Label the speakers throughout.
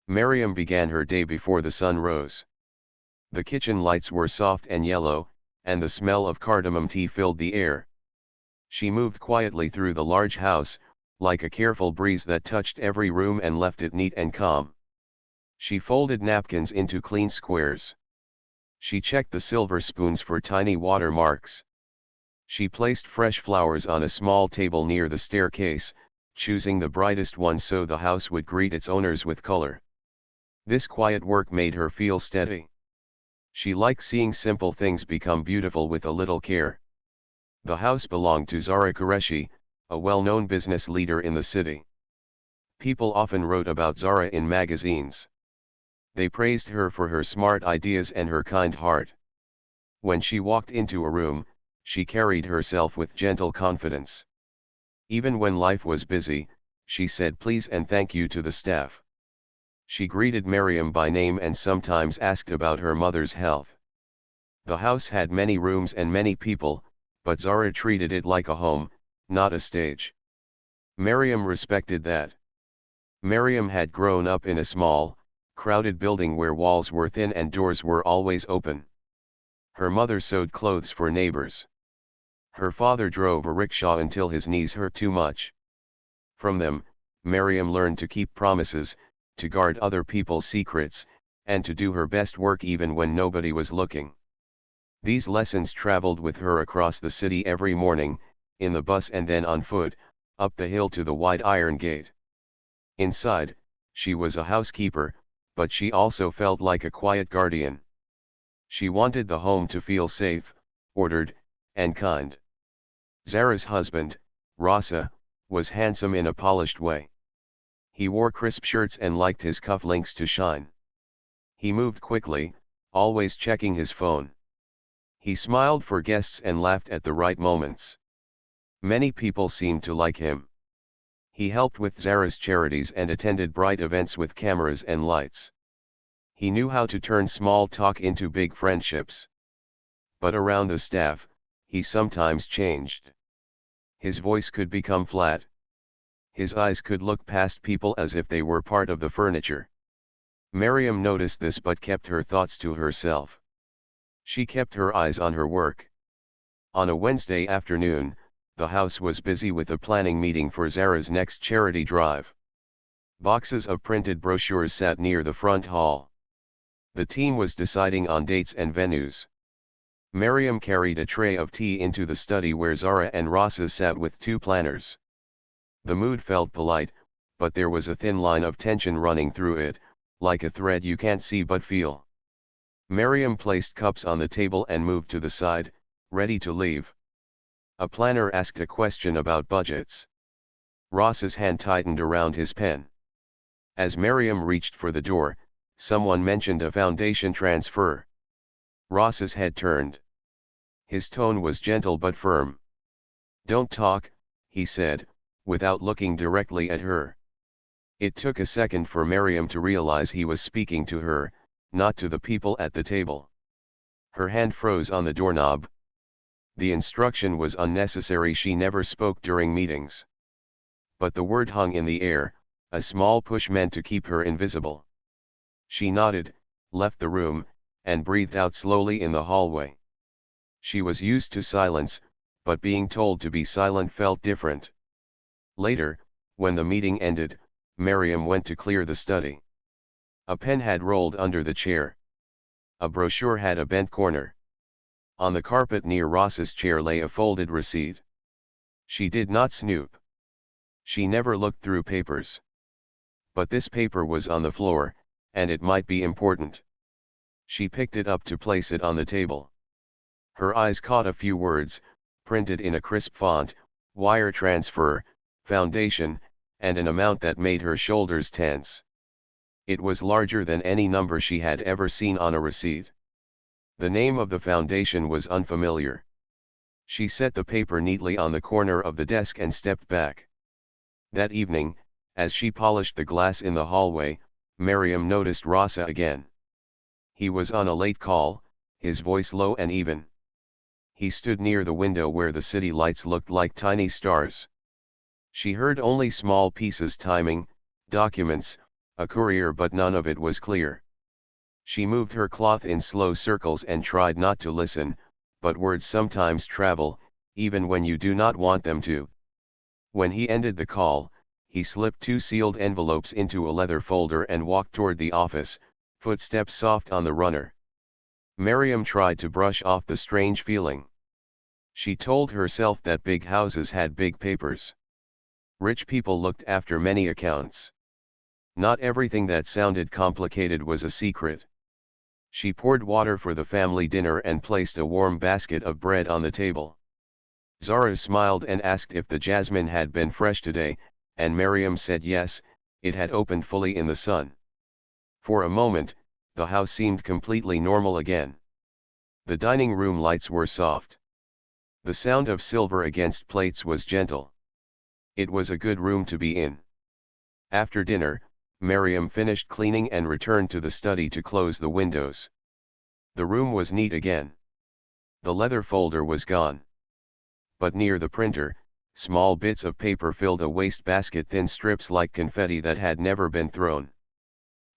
Speaker 1: Miriam began her day before the sun rose. The kitchen lights were soft and yellow, and the smell of cardamom tea filled the air. She moved quietly through the large house, like a careful breeze that touched every room and left it neat and calm. She folded napkins into clean squares. She checked the silver spoons for tiny water marks. She placed fresh flowers on a small table near the staircase, choosing the brightest ones so the house would greet its owners with color. This quiet work made her feel steady. She liked seeing simple things become beautiful with a little care. The house belonged to Zara Qureshi, a well-known business leader in the city. People often wrote about Zara in magazines. They praised her for her smart ideas and her kind heart. When she walked into a room, she carried herself with gentle confidence. Even when life was busy, she said please and thank you to the staff. She greeted Miriam by name and sometimes asked about her mother's health. The house had many rooms and many people, but Zara treated it like a home, not a stage. Miriam respected that. Miriam had grown up in a small, crowded building where walls were thin and doors were always open. Her mother sewed clothes for neighbors. Her father drove a rickshaw until his knees hurt too much. From them, Miriam learned to keep promises, to guard other people's secrets, and to do her best work even when nobody was looking. These lessons traveled with her across the city every morning, in the bus and then on foot, up the hill to the wide iron gate. Inside, she was a housekeeper, but she also felt like a quiet guardian. She wanted the home to feel safe, ordered, and kind. Zara's husband, Rasa, was handsome in a polished way. He wore crisp shirts and liked his cufflinks to shine. He moved quickly, always checking his phone. He smiled for guests and laughed at the right moments. Many people seemed to like him. He helped with Zara's charities and attended bright events with cameras and lights. He knew how to turn small talk into big friendships. But around the staff, he sometimes changed. His voice could become flat. His eyes could look past people as if they were part of the furniture. Miriam noticed this but kept her thoughts to herself. She kept her eyes on her work. On a Wednesday afternoon, the house was busy with a planning meeting for Zara's next charity drive. Boxes of printed brochures sat near the front hall. The team was deciding on dates and venues. Miriam carried a tray of tea into the study where Zara and Rasa sat with two planners. The mood felt polite, but there was a thin line of tension running through it, like a thread you can't see but feel. Miriam placed cups on the table and moved to the side, ready to leave. A planner asked a question about budgets. Ross's hand tightened around his pen. As Miriam reached for the door, someone mentioned a foundation transfer. Ross's head turned. His tone was gentle but firm. "Don't talk," he said, without looking directly at her. It took a second for Miriam to realize he was speaking to her, not to the people at the table. Her hand froze on the doorknob. The instruction was unnecessary. She never spoke during meetings. But the word hung in the air, a small push meant to keep her invisible. She nodded, left the room, and breathed out slowly in the hallway. She was used to silence, but being told to be silent felt different. Later, when the meeting ended, Miriam went to clear the study. A pen had rolled under the chair. A brochure had a bent corner. On the carpet near Ross's chair lay a folded receipt. She did not snoop. She never looked through papers. But this paper was on the floor, and it might be important. She picked it up to place it on the table. Her eyes caught a few words, printed in a crisp font: wire transfer, foundation, and an amount that made her shoulders tense. It was larger than any number she had ever seen on a receipt. The name of the foundation was unfamiliar. She set the paper neatly on the corner of the desk and stepped back. That evening, as she polished the glass in the hallway, Miriam noticed Rasa again. He was on a late call, his voice low and even. He stood near the window where the city lights looked like tiny stars. She heard only small pieces: timing, documents, a courier, but none of it was clear. She moved her cloth in slow circles and tried not to listen, but words sometimes travel, even when you do not want them to. When he ended the call, he slipped 2 sealed envelopes into a leather folder and walked toward the office, footsteps soft on the runner. Miriam tried to brush off the strange feeling. She told herself that big houses had big papers. Rich people looked after many accounts. Not everything that sounded complicated was a secret. She poured water for the family dinner and placed a warm basket of bread on the table. Zara smiled and asked if the jasmine had been fresh today, and Miriam said yes, it had opened fully in the sun. For a moment, the house seemed completely normal again. The dining room lights were soft. The sound of silver against plates was gentle. It was a good room to be in. After dinner, Miriam finished cleaning and returned to the study to close the windows. The room was neat again. The leather folder was gone. But near the printer, small bits of paper filled a wastebasket, thin strips like confetti that had never been thrown.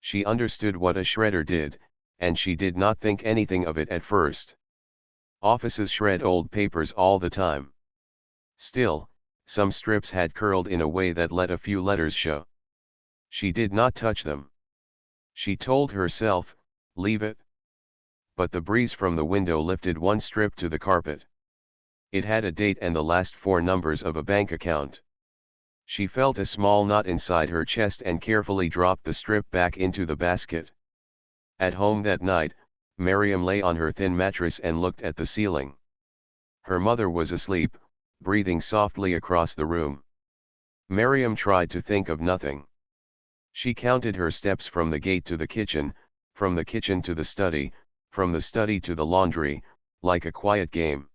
Speaker 1: She understood what a shredder did, and she did not think anything of it at first. Offices shred old papers all the time. Still, some strips had curled in a way that let a few letters show. She did not touch them. She told herself, leave it. But the breeze from the window lifted one strip to the carpet. It had a date and the last 4 numbers of a bank account. She felt a small knot inside her chest and carefully dropped the strip back into the basket. At home that night, Miriam lay on her thin mattress and looked at the ceiling. Her mother was asleep, breathing softly across the room. Miriam tried to think of nothing. She counted her steps from the gate to the kitchen, from the kitchen to the study, from the study to the laundry, like a quiet game.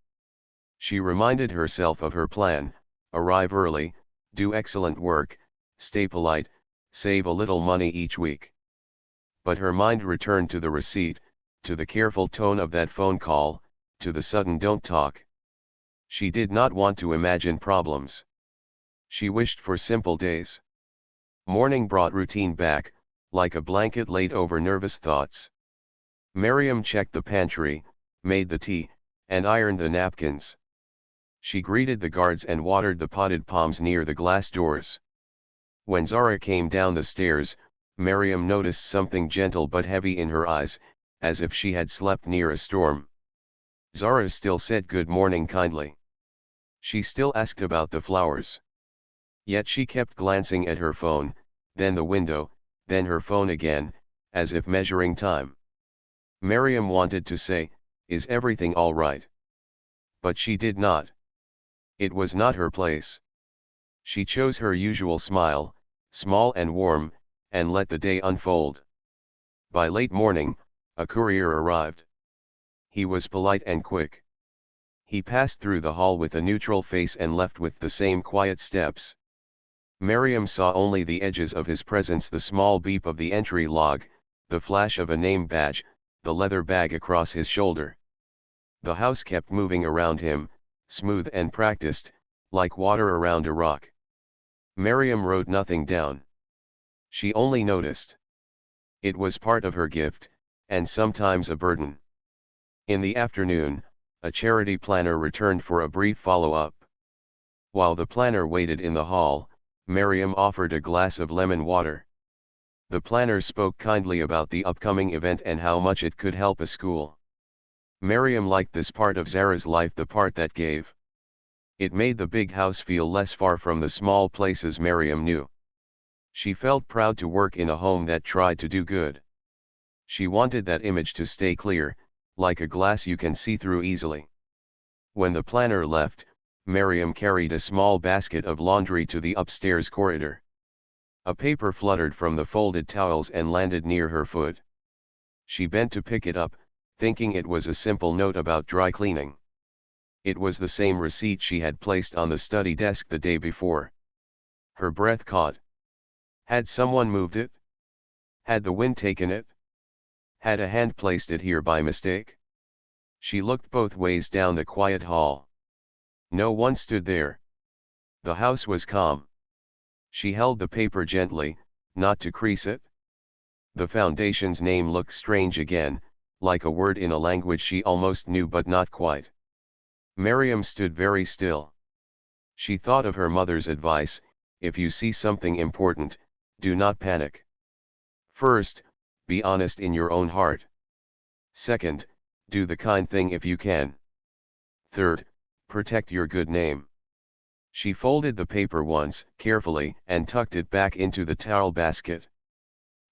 Speaker 1: She reminded herself of her plan: arrive early, do excellent work, stay polite, save a little money each week. But her mind returned to the receipt, to the careful tone of that phone call, to the sudden don't talk. She did not want to imagine problems. She wished for simple days. Morning brought routine back, like a blanket laid over nervous thoughts. Miriam checked the pantry, made the tea, and ironed the napkins. She greeted the guards and watered the potted palms near the glass doors. When Zara came down the stairs, Miriam noticed something gentle but heavy in her eyes, as if she had slept near a storm. Zara still said good morning kindly. She still asked about the flowers. Yet she kept glancing at her phone, then the window, then her phone again, as if measuring time. Miriam wanted to say, is everything all right? But she did not. It was not her place. She chose her usual smile, small and warm, and let the day unfold. By late morning, a courier arrived. He was polite and quick. He passed through the hall with a neutral face and left with the same quiet steps. Miriam saw only the edges of his presence: the small beep of the entry log, the flash of a name badge, the leather bag across his shoulder. The house kept moving around him, smooth and practiced, like water around a rock. Miriam wrote nothing down. She only noticed. It was part of her gift, and sometimes a burden. In the afternoon, a charity planner returned for a brief follow-up. While the planner waited in the hall, Miriam offered a glass of lemon water. The planner spoke kindly about the upcoming event and how much it could help a school. Miriam liked this part of Zara's life, the part that gave. It made the big house feel less far from the small places Miriam knew. She felt proud to work in a home that tried to do good. She wanted that image to stay clear, like a glass you can see through easily. When the planner left, Miriam carried a small basket of laundry to the upstairs corridor. A paper fluttered from the folded towels and landed near her foot. She bent to pick it up, thinking it was a simple note about dry cleaning. It was the same receipt she had placed on the study desk the day before. Her breath caught. Had someone moved it? Had the wind taken it? Had a hand placed it here by mistake? She looked both ways down the quiet hall. No one stood there. The house was calm. She held the paper gently, not to crease it. The foundation's name looked strange again, like a word in a language she almost knew but not quite. Miriam stood very still. She thought of her mother's advice: if you see something important, do not panic. First, be honest in your own heart. Second, do the kind thing if you can. Third, protect your good name. She folded the paper once, carefully, and tucked it back into the towel basket.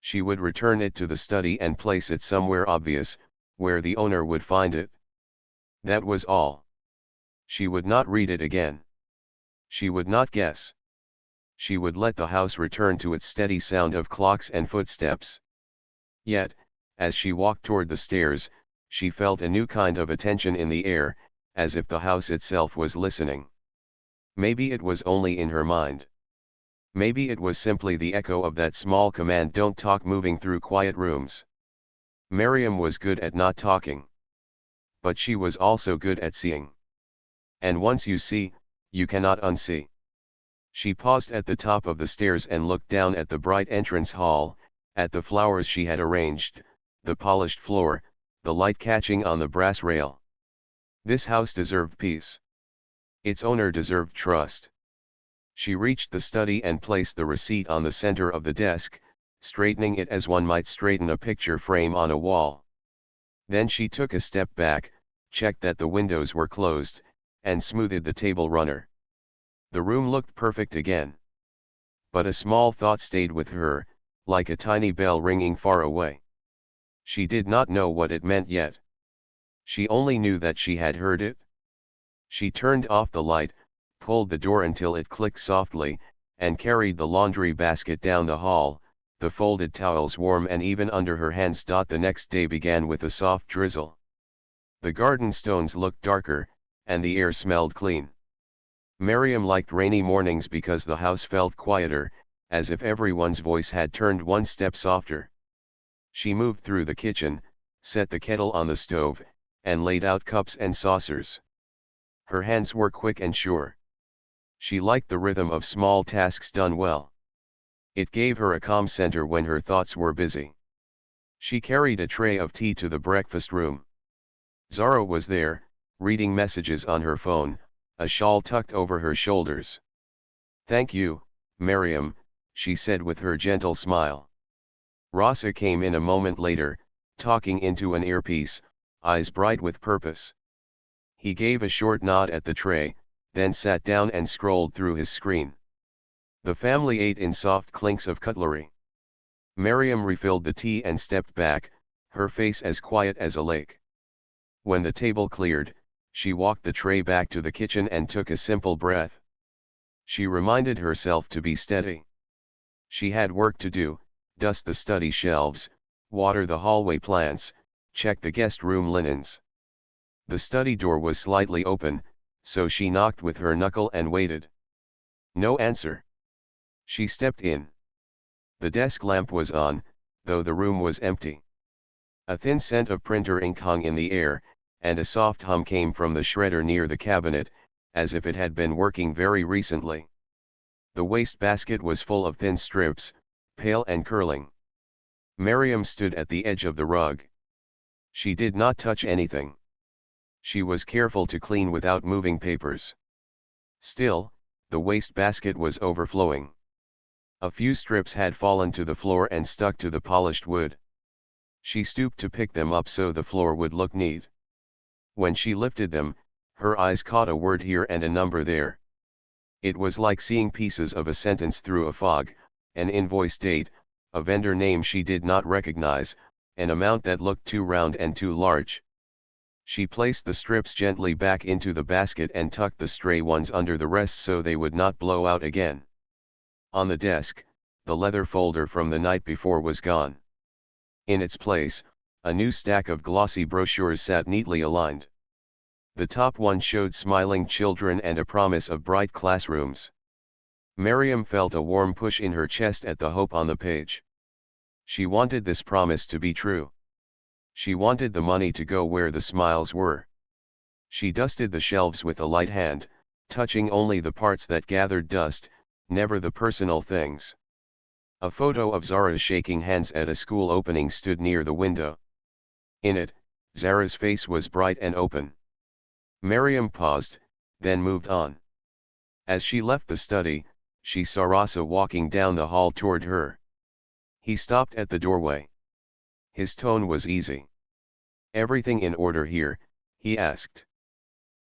Speaker 1: She would return it to the study and place it somewhere obvious, where the owner would find it. That was all. She would not read it again. She would not guess. She would let the house return to its steady sound of clocks and footsteps. Yet, as she walked toward the stairs, she felt a new kind of attention in the air, as if the house itself was listening. Maybe it was only in her mind. Maybe it was simply the echo of that small command, "Don't talk," moving through quiet rooms. Miriam was good at not talking. But she was also good at seeing. And once you see, you cannot unsee. She paused at the top of the stairs and looked down at the bright entrance hall, at the flowers she had arranged, the polished floor, the light catching on the brass rail. This house deserved peace. Its owner deserved trust. She reached the study and placed the receipt on the center of the desk, straightening it as one might straighten a picture frame on a wall. Then she took a step back, checked that the windows were closed, and smoothed the table runner. The room looked perfect again. But a small thought stayed with her, like a tiny bell ringing far away. She did not know what it meant yet. She only knew that she had heard it. She turned off the light, pulled the door until it clicked softly, and carried the laundry basket down the hall, the folded towels warm and even under her hands. The next day began with a soft drizzle. The garden stones looked darker, and the air smelled clean. Miriam liked rainy mornings because the house felt quieter, as if everyone's voice had turned one step softer. She moved through the kitchen, set the kettle on the stove, and laid out cups and saucers. Her hands were quick and sure. She liked the rhythm of small tasks done well. It gave her a calm center when her thoughts were busy. She carried a tray of tea to the breakfast room. Zara was there, reading messages on her phone, a shawl tucked over her shoulders. "Thank you, Miriam," she said with her gentle smile. Rasa came in a moment later, talking into an earpiece, eyes bright with purpose. He gave a short nod at the tray, then sat down and scrolled through his screen. The family ate in soft clinks of cutlery. Miriam refilled the tea and stepped back, her face as quiet as a lake. When the table cleared, she walked the tray back to the kitchen and took a simple breath. She reminded herself to be steady. She had work to do: dust the study shelves, water the hallway plants, check the guest room linens. The study door was slightly open, so she knocked with her knuckle and waited. No answer. She stepped in. The desk lamp was on, though the room was empty. A thin scent of printer ink hung in the air, and a soft hum came from the shredder near the cabinet, as if it had been working very recently. The wastebasket was full of thin strips, pale and curling. Miriam stood at the edge of the rug. She did not touch anything. She was careful to clean without moving papers. Still, the wastebasket was overflowing. A few strips had fallen to the floor and stuck to the polished wood. She stooped to pick them up so the floor would look neat. When she lifted them, her eyes caught a word here and a number there. It was like seeing pieces of a sentence through a fog: an invoice date, a vendor name she did not recognize, an amount that looked too round and too large. She placed the strips gently back into the basket and tucked the stray ones under the rest so they would not blow out again. On the desk, the leather folder from the night before was gone. In its place, a new stack of glossy brochures sat neatly aligned. The top one showed smiling children and a promise of bright classrooms. Miriam felt a warm push in her chest at the hope on the page. She wanted this promise to be true. She wanted the money to go where the smiles were. She dusted the shelves with a light hand, touching only the parts that gathered dust, never the personal things. A photo of Zara shaking hands at a school opening stood near the window. In it, Zara's face was bright and open. Miriam paused, then moved on. As she left the study, she saw Rasa walking down the hall toward her. He stopped at the doorway. His tone was easy. "Everything in order here?" he asked.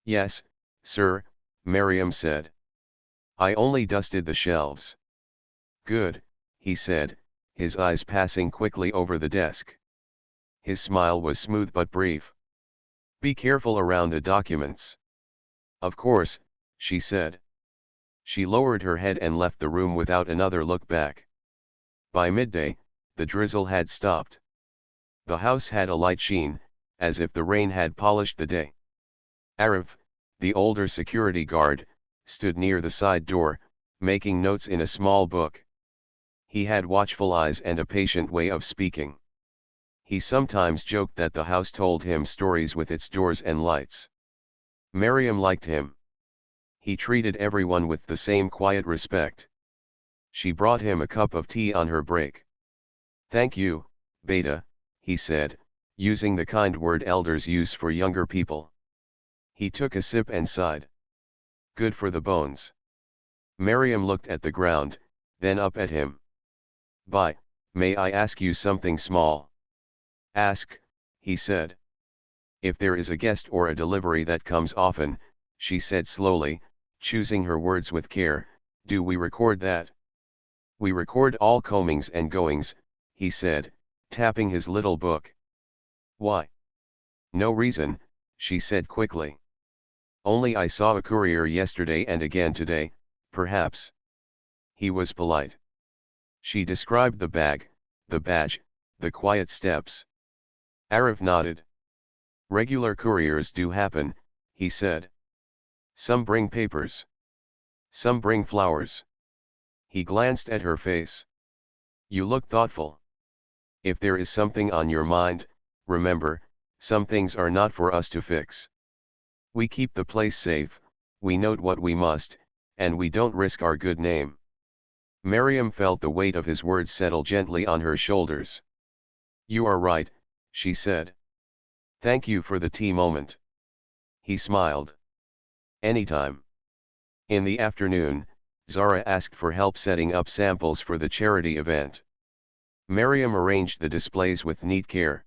Speaker 1: "Yes, sir," Miriam said. "I only dusted the shelves." "Good," he said, his eyes passing quickly over the desk. His smile was smooth but brief. "Be careful around the documents." "Of course," she said. She lowered her head and left the room without another look back. By midday, the drizzle had stopped. The house had a light sheen, as if the rain had polished the day. Arif, the older security guard, stood near the side door, making notes in a small book. He had watchful eyes and a patient way of speaking. He sometimes joked that the house told him stories with its doors and lights. Miriam liked him. He treated everyone with the same quiet respect. She brought him a cup of tea on her break. "Thank you, Beta," he said, using the kind word elders use for younger people. He took a sip and sighed. "Good for the bones." Miriam looked at the ground, then up at him. May I ask you something small?" "Ask," he said. "If there is a guest or a delivery that comes often," she said slowly, choosing her words with care, "do we record that?" "We record all comings and goings," he said, tapping his little book. "Why?" "No reason," she said quickly. "Only I saw a courier yesterday and again today, perhaps." He was polite. She described the bag, the badge, the quiet steps. Arif nodded. "Regular couriers do happen," he said. "Some bring papers. Some bring flowers." He glanced at her face. "You look thoughtful. If there is something on your mind, remember, some things are not for us to fix. We keep the place safe, we note what we must, and we don't risk our good name." Miriam felt the weight of his words settle gently on her shoulders. "You are right," she said. "Thank you for the tea moment." He smiled. "Anytime." In the afternoon, Zara asked for help setting up samples for the charity event. Miriam arranged the displays with neat care.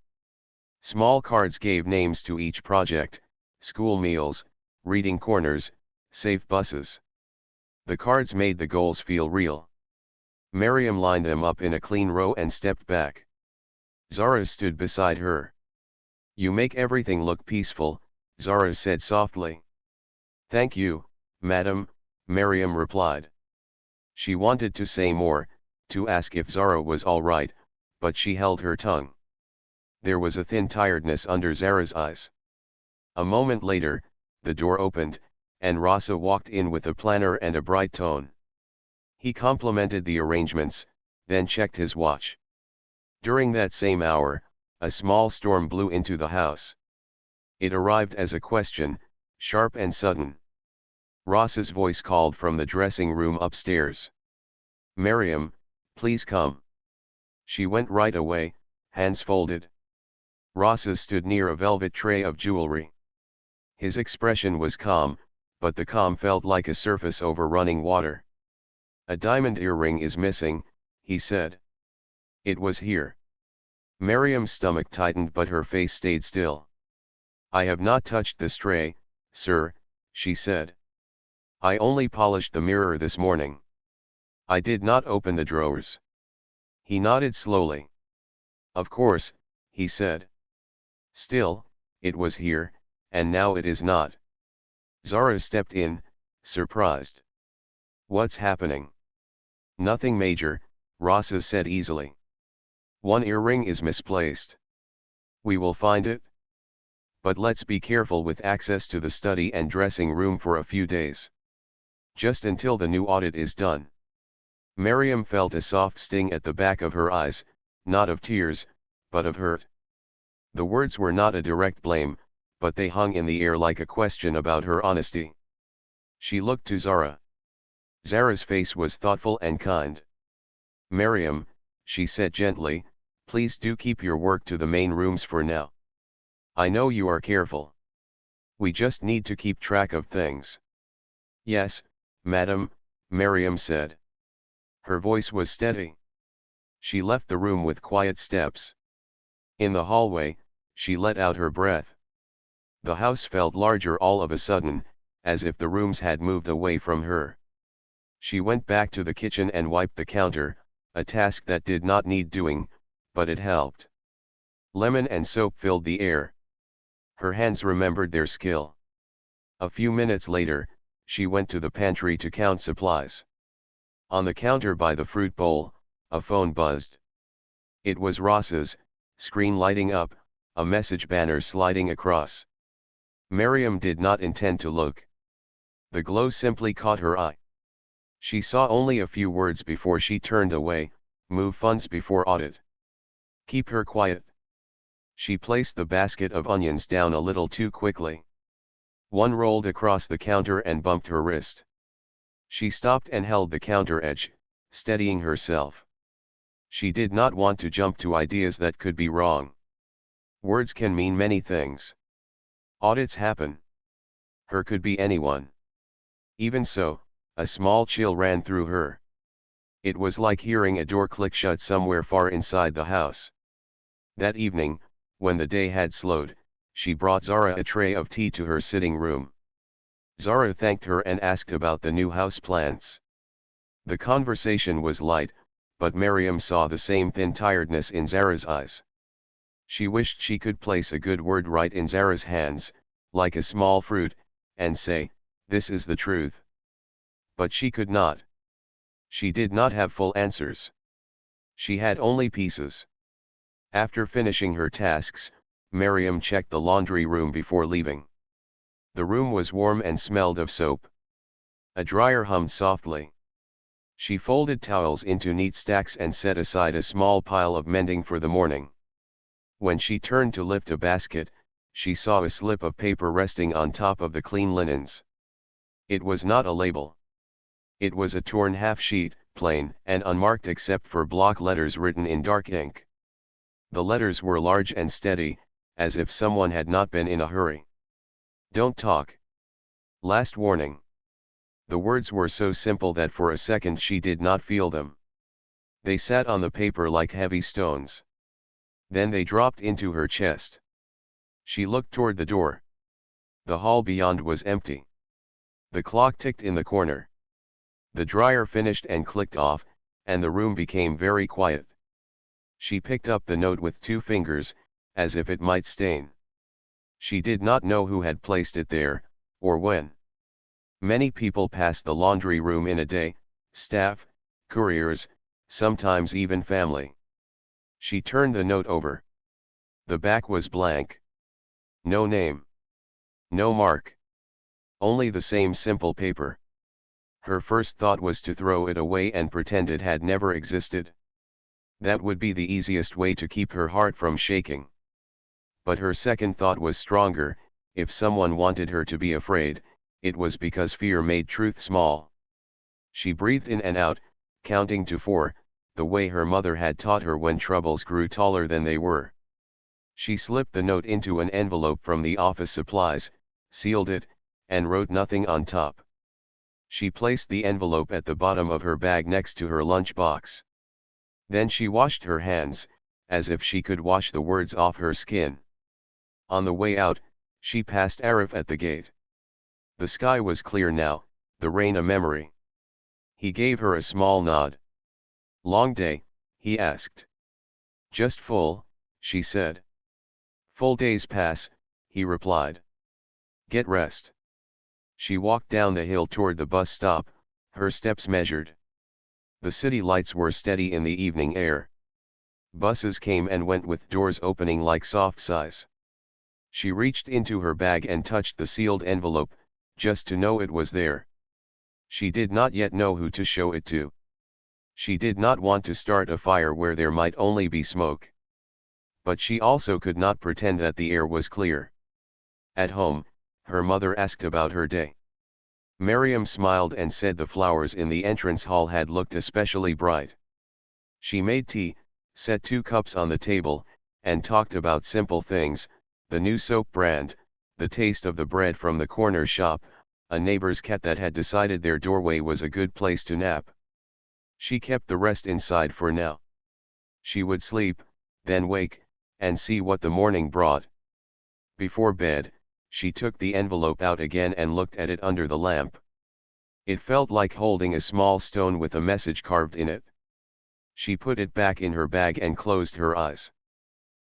Speaker 1: Small cards gave names to each project: school meals, reading corners, safe buses. The cards made the goals feel real. Miriam lined them up in a clean row and stepped back. Zara stood beside her. "You make everything look peaceful," Zara said softly. "Thank you, madam," Miriam replied. She wanted to say more, to ask if Zara was all right, but she held her tongue. There was a thin tiredness under Zara's eyes. A moment later, the door opened, and Rasa walked in with a planner and a bright tone. He complimented the arrangements, then checked his watch. During that same hour, a small storm blew into the house. It arrived as a question, sharp and sudden. Rasa's voice called from the dressing room upstairs. "Miriam, please come." She went right away, hands folded. Rasa stood near a velvet tray of jewelry. His expression was calm, but the calm felt like a surface over running water. "A diamond earring is missing," he said. "It was here." Miriam's stomach tightened but her face stayed still. "I have not touched the tray, sir," she said. "I only polished the mirror this morning. I did not open the drawers." He nodded slowly. "Of course," he said. "Still, it was here, and now it is not." Zara stepped in, surprised. "What's happening?" "Nothing major," Rasa said easily. "One earring is misplaced. We will find it. But let's be careful with access to the study and dressing room for a few days. Just until the new audit is done." Miriam felt a soft sting at the back of her eyes, not of tears, but of hurt. The words were not a direct blame, but they hung in the air like a question about her honesty. She looked to Zara. Zara's face was thoughtful and kind. Miriam, she said gently, please do keep your work to the main rooms for now. I know you are careful. We just need to keep track of things. Yes, madam, Miriam said. Her voice was steady. She left the room with quiet steps. In the hallway, she let out her breath. The house felt larger all of a sudden, as if the rooms had moved away from her. She went back to the kitchen and wiped the counter, a task that did not need doing, but it helped. Lemon and soap filled the air. Her hands remembered their skill. A few minutes later, she went to the pantry to count supplies. On the counter by the fruit bowl, a phone buzzed. It was Ross's, screen lighting up, a message banner sliding across. Miriam did not intend to look. The glow simply caught her eye. She saw only a few words before she turned away, move funds before audit. Keep her quiet. She placed the basket of onions down a little too quickly. One rolled across the counter and bumped her wrist. She stopped and held the counter edge, steadying herself. She did not want to jump to ideas that could be wrong. Words can mean many things. Audits happen. Her could be anyone. Even so, a small chill ran through her. It was like hearing a door click shut somewhere far inside the house. That evening, when the day had slowed, she brought Zara a tray of tea to her sitting room. Zara thanked her and asked about the new house plants. The conversation was light, but Miriam saw the same thin tiredness in Zara's eyes. She wished she could place a good word right in Zara's hands, like a small fruit, and say, this is the truth. But she could not. She did not have full answers. She had only pieces. After finishing her tasks, Miriam checked the laundry room before leaving. The room was warm and smelled of soap. A dryer hummed softly. She folded towels into neat stacks and set aside a small pile of mending for the morning. When she turned to lift a basket, she saw a slip of paper resting on top of the clean linens. It was not a label. It was a torn half-sheet, plain and unmarked except for block letters written in dark ink. The letters were large and steady, as if someone had not been in a hurry. Don't talk. Last warning. The words were so simple that for a second she did not feel them. They sat on the paper like heavy stones. Then they dropped into her chest. She looked toward the door. The hall beyond was empty. The clock ticked in the corner. The dryer finished and clicked off, and the room became very quiet. She picked up the note with 2 fingers, as if it might stain. She did not know who had placed it there, or when. Many people passed the laundry room in a day, staff, couriers, sometimes even family. She turned the note over. The back was blank. No name. No mark. Only the same simple paper. Her first thought was to throw it away and pretend it had never existed. That would be the easiest way to keep her heart from shaking. But her second thought was stronger. If someone wanted her to be afraid, it was because fear made truth small. She breathed in and out, counting to 4, the way her mother had taught her when troubles grew taller than they were. She slipped the note into an envelope from the office supplies, sealed it, and wrote nothing on top. She placed the envelope at the bottom of her bag next to her lunchbox. Then she washed her hands, as if she could wash the words off her skin. On the way out, she passed Arif at the gate. The sky was clear now, the rain a memory. He gave her a small nod. Long day, he asked. Just full, she said. Full days pass, he replied. Get rest. She walked down the hill toward the bus stop, her steps measured. The city lights were steady in the evening air. Buses came and went with doors opening like soft sighs. She reached into her bag and touched the sealed envelope, just to know it was there. She did not yet know who to show it to. She did not want to start a fire where there might only be smoke. But she also could not pretend that the air was clear. At home, her mother asked about her day. Miriam smiled and said the flowers in the entrance hall had looked especially bright. She made tea, set 2 cups on the table, and talked about simple things, the new soap brand, the taste of the bread from the corner shop, a neighbor's cat that had decided their doorway was a good place to nap. She kept the rest inside for now. She would sleep, then wake, and see what the morning brought. Before bed, she took the envelope out again and looked at it under the lamp. It felt like holding a small stone with a message carved in it. She put it back in her bag and closed her eyes.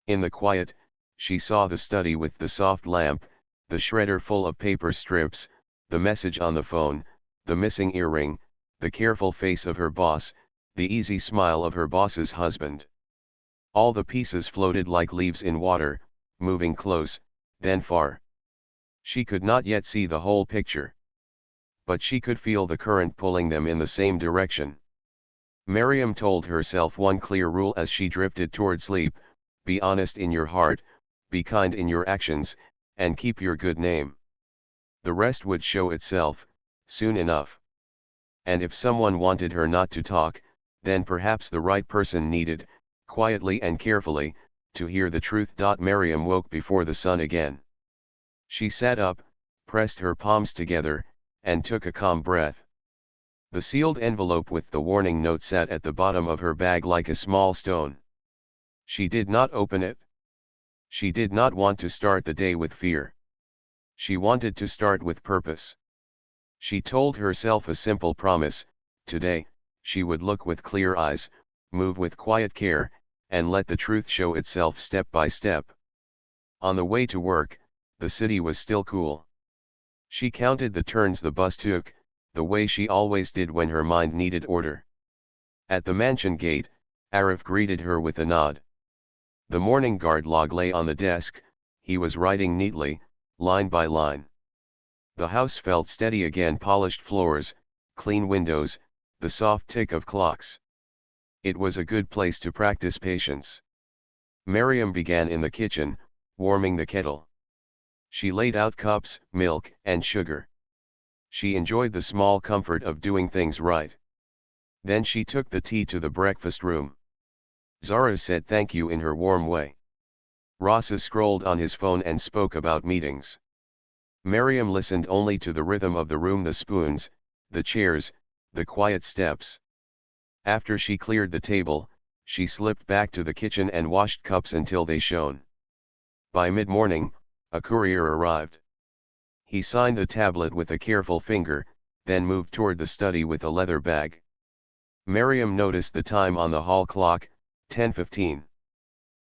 Speaker 1: In the quiet, she saw the study with the soft lamp, the shredder full of paper strips, the message on the phone, the missing earring, the careful face of her boss, the easy smile of her boss's husband. All the pieces floated like leaves in water, moving close, then far. She could not yet see the whole picture. But she could feel the current pulling them in the same direction. Miriam told herself one clear rule as she drifted toward sleep: be honest in your heart, be kind in your actions, and keep your good name. The rest would show itself, soon enough. And if someone wanted her not to talk, then perhaps the right person needed, quietly and carefully, to hear the truth. Miriam woke before the sun again. She sat up, pressed her palms together, and took a calm breath. The sealed envelope with the warning note sat at the bottom of her bag like a small stone. She did not open it. She did not want to start the day with fear. She wanted to start with purpose. She told herself a simple promise: today, she would look with clear eyes, move with quiet care, and let the truth show itself step by step. On the way to work, the city was still cool. She counted the turns the bus took, the way she always did when her mind needed order. At the mansion gate, Arif greeted her with a nod. The morning guard log lay on the desk, he was writing neatly, line by line. The house felt steady again: polished floors, clean windows, the soft tick of clocks. It was a good place to practice patience. Miriam began in the kitchen, warming the kettle. She laid out cups, milk, and sugar. She enjoyed the small comfort of doing things right. Then she took the tea to the breakfast room. Zara said thank you in her warm way. Rasa scrolled on his phone and spoke about meetings. Miriam listened only to the rhythm of the room: the spoons, the chairs, the quiet steps. After she cleared the table, she slipped back to the kitchen and washed cups until they shone. By mid-morning, a courier arrived. He signed the tablet with a careful finger, then moved toward the study with a leather bag. Miriam noticed the time on the hall clock: 10:15.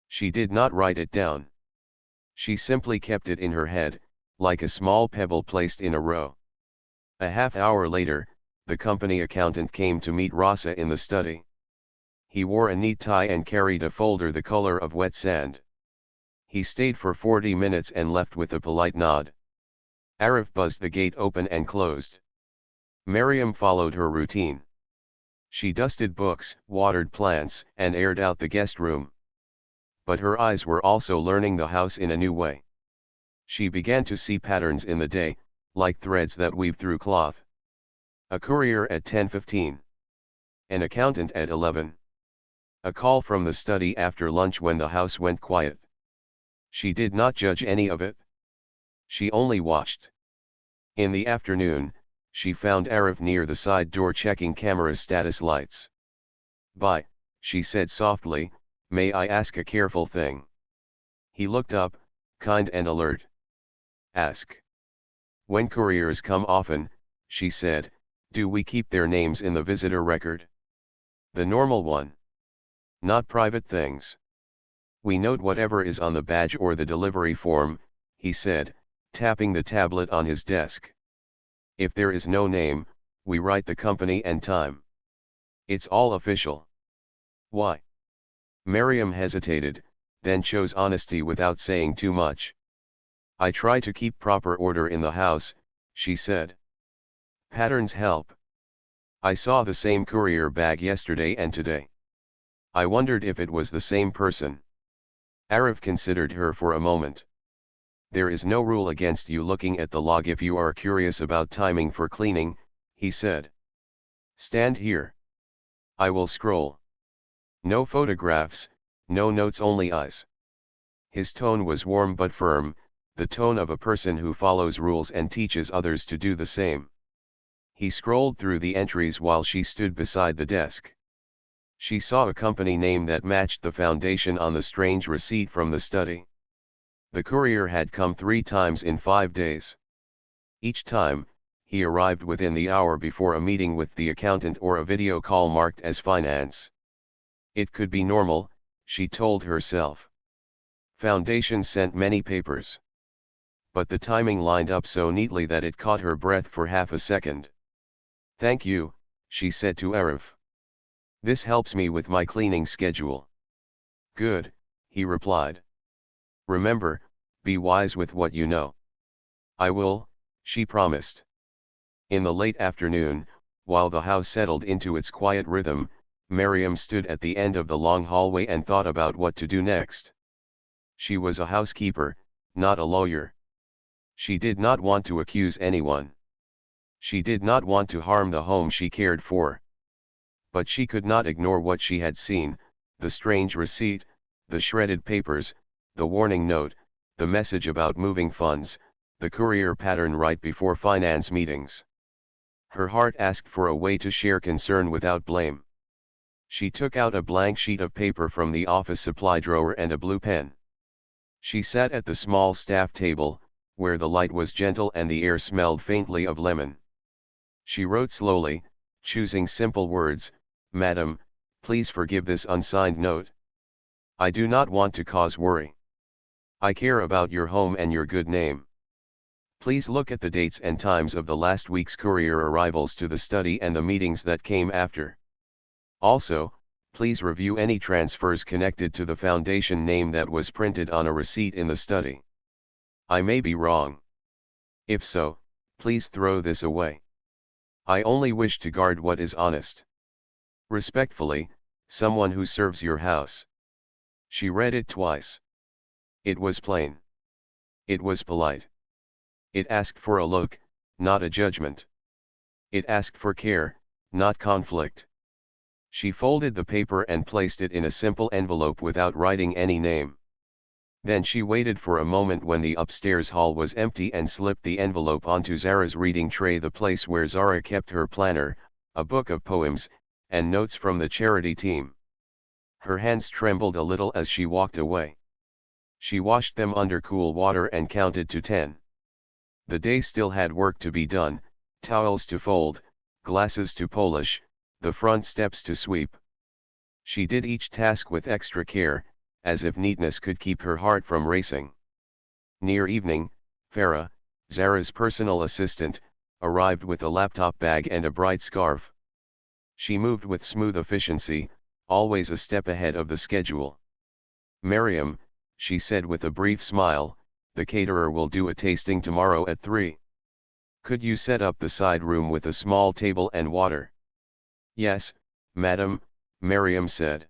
Speaker 1: She did not write it down. She simply kept it in her head, like a small pebble placed in a row. A half hour later, the company accountant came to meet Rasa in the study. He wore a neat tie and carried a folder the color of wet sand. He stayed for 40 minutes and left with a polite nod. Arif buzzed the gate open and closed. Miriam followed her routine. She dusted books, watered plants, and aired out the guest room. But her eyes were also learning the house in a new way. She began to see patterns in the day, like threads that weave through cloth. A courier at 10:15. An accountant at 11. A call from the study after lunch when the house went quiet. She did not judge any of it. She only watched. In the afternoon, she found Arif near the side door checking camera status lights. "Bye," she said softly, "may I ask a careful thing?" He looked up, kind and alert. "Ask." "When couriers come often," she said, "do we keep their names in the visitor record?" "The normal one. Not private things. We note whatever is on the badge or the delivery form," he said, tapping the tablet on his desk. "If there is no name, we write the company and time. It's all official." "Why?" Miriam hesitated, then chose honesty without saying too much. "I try to keep proper order in the house," she said. "Patterns help. I saw the same courier bag yesterday and today. I wondered if it was the same person." Arif considered her for a moment. "There is no rule against you looking at the log if you are curious about timing for cleaning," he said. "Stand here. I will scroll." No photographs, no notes, only eyes. His tone was warm but firm, the tone of a person who follows rules and teaches others to do the same. He scrolled through the entries while she stood beside the desk. She saw a company name that matched the foundation on the strange receipt from the study. The courier had come 3 times in 5 days. Each time, he arrived within the hour before a meeting with the accountant or a video call marked as finance. It could be normal, she told herself. Foundation sent many papers. But the timing lined up so neatly that it caught her breath for half a second. "Thank you," she said to Arif. "This helps me with my cleaning schedule." "Good," he replied. "Remember, be wise with what you know." "I will," she promised. In the late afternoon, while the house settled into its quiet rhythm, Miriam stood at the end of the long hallway and thought about what to do next. She was a housekeeper, not a lawyer. She did not want to accuse anyone. She did not want to harm the home she cared for. But she could not ignore what she had seen: the strange receipt, the shredded papers, the warning note, the message about moving funds, the courier pattern right before finance meetings. Her heart asked for a way to share concern without blame. She took out a blank sheet of paper from the office supply drawer and a blue pen. She sat at the small staff table, where the light was gentle and the air smelled faintly of lemon. She wrote slowly, choosing simple words: "Madam, please forgive this unsigned note. I do not want to cause worry. I care about your home and your good name. Please look at the dates and times of the last week's courier arrivals to the study and the meetings that came after. Also, please review any transfers connected to the foundation name that was printed on a receipt in the study. I may be wrong. If so, please throw this away. I only wish to guard what is honest. Respectfully, someone who serves your house." She read it twice. It was plain. It was polite. It asked for a look, not a judgment. It asked for care, not conflict. She folded the paper and placed it in a simple envelope without writing any name. Then she waited for a moment when the upstairs hall was empty and slipped the envelope onto Zara's reading tray, the place where Zara kept her planner, a book of poems, and notes from the charity team. Her hands trembled a little as she walked away. She washed them under cool water and counted to 10. The day still had work to be done: towels to fold, glasses to polish, the front steps to sweep. She did each task with extra care, as if neatness could keep her heart from racing. Near evening, Farah, Zara's personal assistant, arrived with a laptop bag and a bright scarf. She moved with smooth efficiency, always a step ahead of the schedule. "Miriam," she said with a brief smile, "the caterer will do a tasting tomorrow at 3. Could you set up the side room with a small table and water?" "Yes, madam," Miriam said.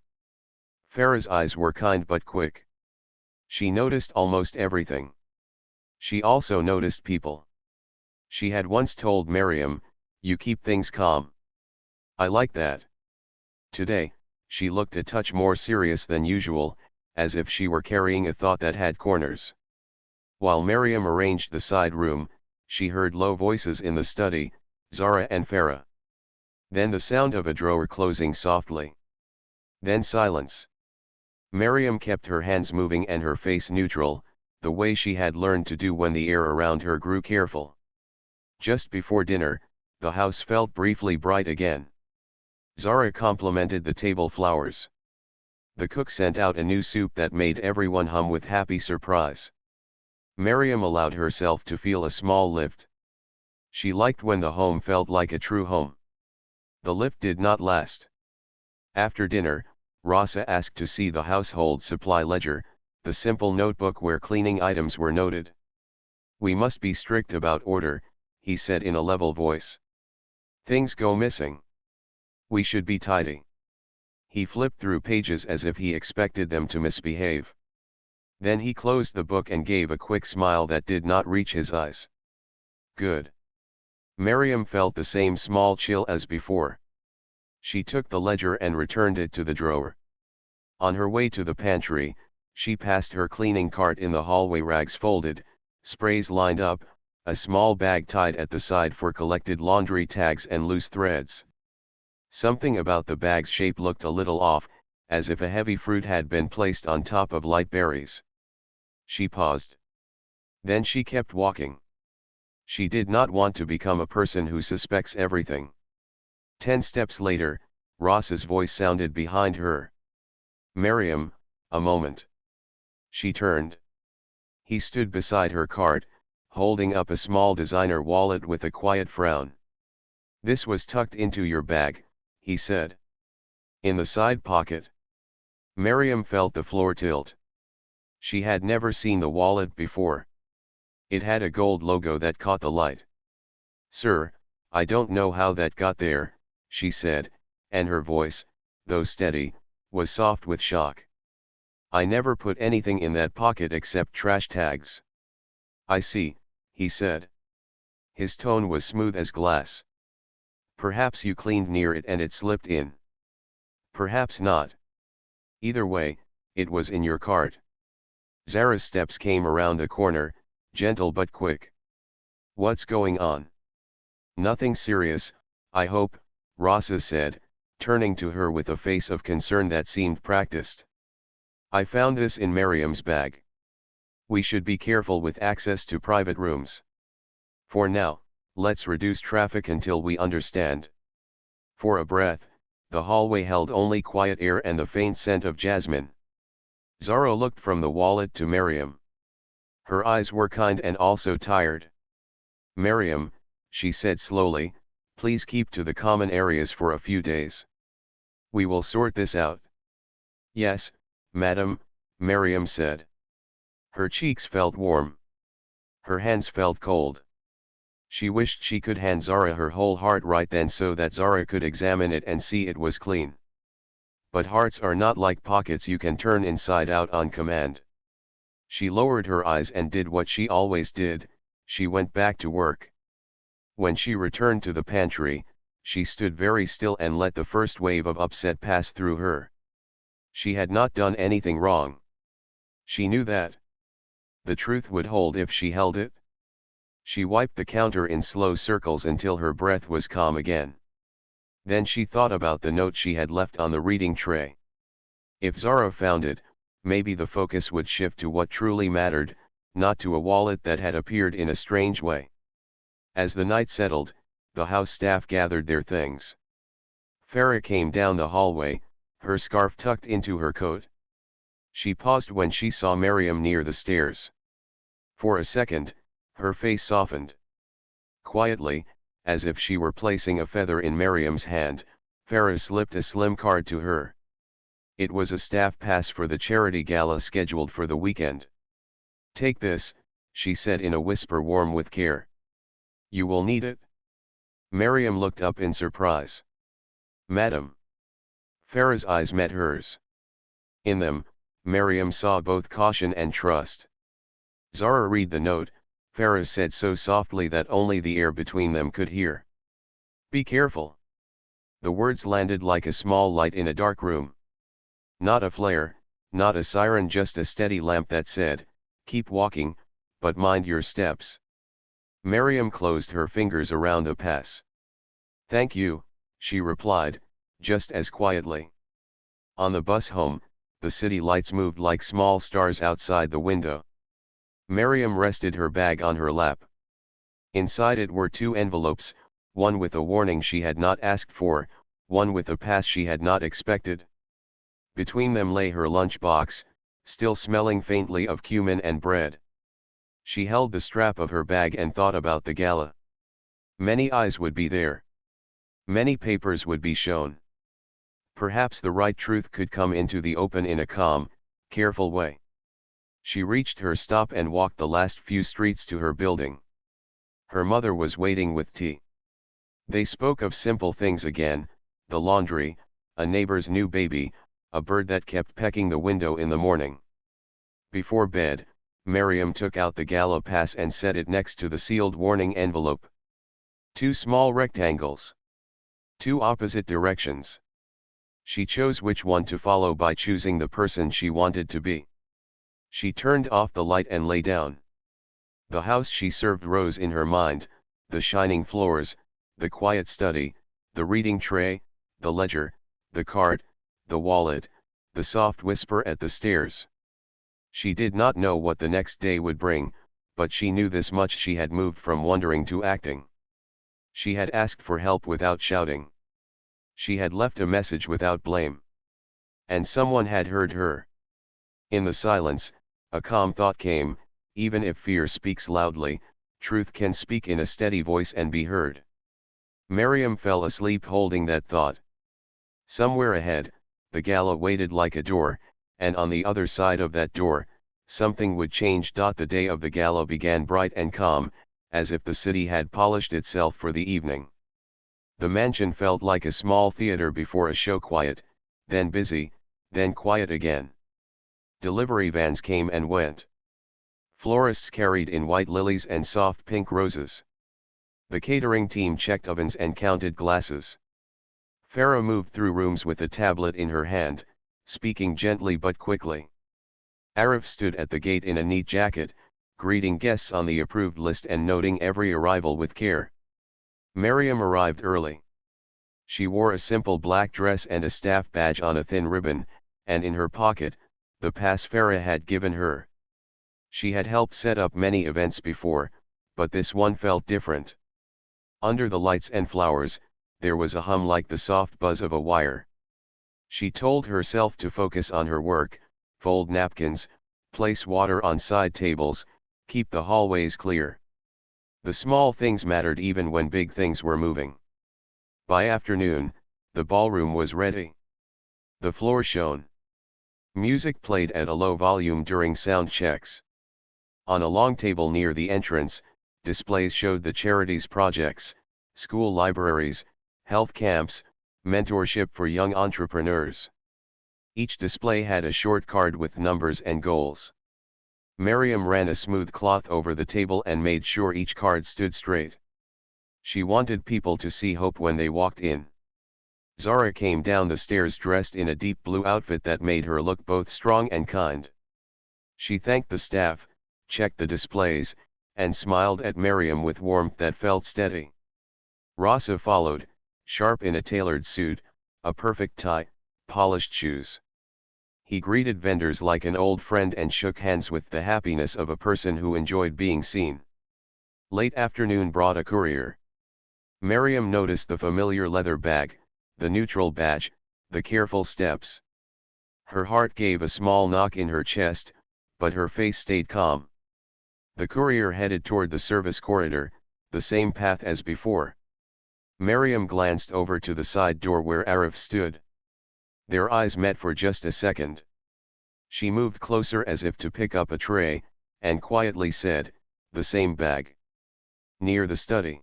Speaker 1: Farah's eyes were kind but quick. She noticed almost everything. She also noticed people. She had once told Miriam, "You keep things calm." "I like that." Today, she looked a touch more serious than usual, as if she were carrying a thought that had corners. While Miriam arranged the side room, she heard low voices in the study: Zara and Farah. Then the sound of a drawer closing softly. Then silence. Miriam kept her hands moving and her face neutral, the way she had learned to do when the air around her grew careful. Just before dinner, the house felt briefly bright again. Zara complimented the table flowers. The cook sent out a new soup that made everyone hum with happy surprise. Miriam allowed herself to feel a small lift. She liked when the home felt like a true home. The lift did not last. After dinner, Rasa asked to see the household supply ledger, the simple notebook where cleaning items were noted. "We must be strict about order," he said in a level voice. "Things go missing. We should be tidy." He flipped through pages as if he expected them to misbehave. Then he closed the book and gave a quick smile that did not reach his eyes. "Good." Miriam felt the same small chill as before. She took the ledger and returned it to the drawer. On her way to the pantry, she passed her cleaning cart in the hallway, rags folded, sprays lined up, a small bag tied at the side for collected laundry tags and loose threads. Something about the bag's shape looked a little off, as if a heavy fruit had been placed on top of light berries. She paused. Then she kept walking. She did not want to become a person who suspects everything. 10 steps later, Ross's voice sounded behind her. "Miriam, a moment." She turned. He stood beside her cart, holding up a small designer wallet with a quiet frown. "This was tucked into your bag," he said. "In the side pocket." Miriam felt the floor tilt. She had never seen the wallet before. It had a gold logo that caught the light. "Sir, I don't know how that got there," she said, and her voice, though steady, was soft with shock. "I never put anything in that pocket except trash tags." "I see," he said. His tone was smooth as glass. "Perhaps you cleaned near it and it slipped in. Perhaps not. Either way, it was in your cart." Zara's steps came around the corner, gentle but quick. "What's going on?" "Nothing serious, I hope," Rossa said, turning to her with a face of concern that seemed practiced. "I found this in Miriam's bag. We should be careful with access to private rooms. For now, let's reduce traffic until we understand." For a breath, the hallway held only quiet air and the faint scent of jasmine. Zara looked from the wallet to Miriam. Her eyes were kind and also tired. "Miriam," she said slowly, "please keep to the common areas for a few days. We will sort this out." "Yes, madam," Miriam said. Her cheeks felt warm. Her hands felt cold. She wished she could hand Zara her whole heart right then so that Zara could examine it and see it was clean. But hearts are not like pockets you can turn inside out on command. She lowered her eyes and did what she always did, she went back to work. When she returned to the pantry, she stood very still and let the first wave of upset pass through her. She had not done anything wrong. She knew that. The truth would hold if she held it. She wiped the counter in slow circles until her breath was calm again. Then she thought about the note she had left on the reading tray. If Zara found it, maybe the focus would shift to what truly mattered, not to a wallet that had appeared in a strange way. As the night settled, the house staff gathered their things. Farah came down the hallway, her scarf tucked into her coat. She paused when she saw Miriam near the stairs. For a second, her face softened. Quietly, as if she were placing a feather in Miriam's hand, Farah slipped a slim card to her. It was a staff pass for the charity gala scheduled for the weekend. "Take this," she said in a whisper warm with care. "You will need it." Miriam looked up in surprise. "Madam." Farah's eyes met hers. In them, Miriam saw both caution and trust. "Zara, read the note," Farah said so softly that only the air between them could hear. "Be careful." The words landed like a small light in a dark room. Not a flare, not a siren, just a steady lamp that said, "Keep walking, but mind your steps." Miriam closed her fingers around the pass. "Thank you," she replied, just as quietly. On the bus home, the city lights moved like small stars outside the window. Miriam rested her bag on her lap. Inside it were 2 envelopes, one with a warning she had not asked for, one with a pass she had not expected. Between them lay her lunchbox, still smelling faintly of cumin and bread. She held the strap of her bag and thought about the gala. Many eyes would be there. Many papers would be shown. Perhaps the right truth could come into the open in a calm, careful way. She reached her stop and walked the last few streets to her building. Her mother was waiting with tea. They spoke of simple things again, the laundry, a neighbor's new baby, a bird that kept pecking the window in the morning. Before bed, Miriam took out the gala pass and set it next to the sealed warning envelope. 2 small rectangles. 2 opposite directions. She chose which one to follow by choosing the person she wanted to be. She turned off the light and lay down. The house she served rose in her mind, the shining floors, the quiet study, the reading tray, the ledger, the card, the wallet, the soft whisper at the stairs. She did not know what the next day would bring, but she knew this much: she had moved from wondering to acting. She had asked for help without shouting. She had left a message without blame. And someone had heard her. In the silence, a calm thought came: even if fear speaks loudly, truth can speak in a steady voice and be heard. Miriam fell asleep holding that thought. Somewhere ahead, the gala waited like a door, and on the other side of that door, something would change. The day of the gala began bright and calm, as if the city had polished itself for the evening. The mansion felt like a small theater before a show: quiet, then busy, then quiet again. Delivery vans came and went. Florists carried in white lilies and soft pink roses. The catering team checked ovens and counted glasses. Farah moved through rooms with a tablet in her hand, speaking gently but quickly. Arif stood at the gate in a neat jacket, greeting guests on the approved list and noting every arrival with care. Miriam arrived early. She wore a simple black dress and a staff badge on a thin ribbon, and in her pocket, the pass Farah had given her. She had helped set up many events before, but this one felt different. Under the lights and flowers, there was a hum like the soft buzz of a wire. She told herself to focus on her work: fold napkins, place water on side tables, keep the hallways clear. The small things mattered even when big things were moving. By afternoon, the ballroom was ready. The floor shone. Music played at a low volume during sound checks. On a long table near the entrance, displays showed the charities projects, school libraries, health camps, mentorship for young entrepreneurs. Each display had a short card with numbers and goals. Miriam ran a smooth cloth over the table and made sure each card stood straight. She wanted people to see hope when they walked in. Zara came down the stairs dressed in a deep blue outfit that made her look both strong and kind. She thanked the staff, checked the displays, and smiled at Miriam with warmth that felt steady. Rasa followed, sharp in a tailored suit, a perfect tie, polished shoes. He greeted vendors like an old friend and shook hands with the happiness of a person who enjoyed being seen. Late afternoon brought a courier. Miriam noticed the familiar leather bag, the neutral badge, the careful steps. Her heart gave a small knock in her chest, but her face stayed calm. The courier headed toward the service corridor, the same path as before. Miriam glanced over to the side door where Arif stood. Their eyes met for just a second. She moved closer as if to pick up a tray, and quietly said, "The same bag. Near the study."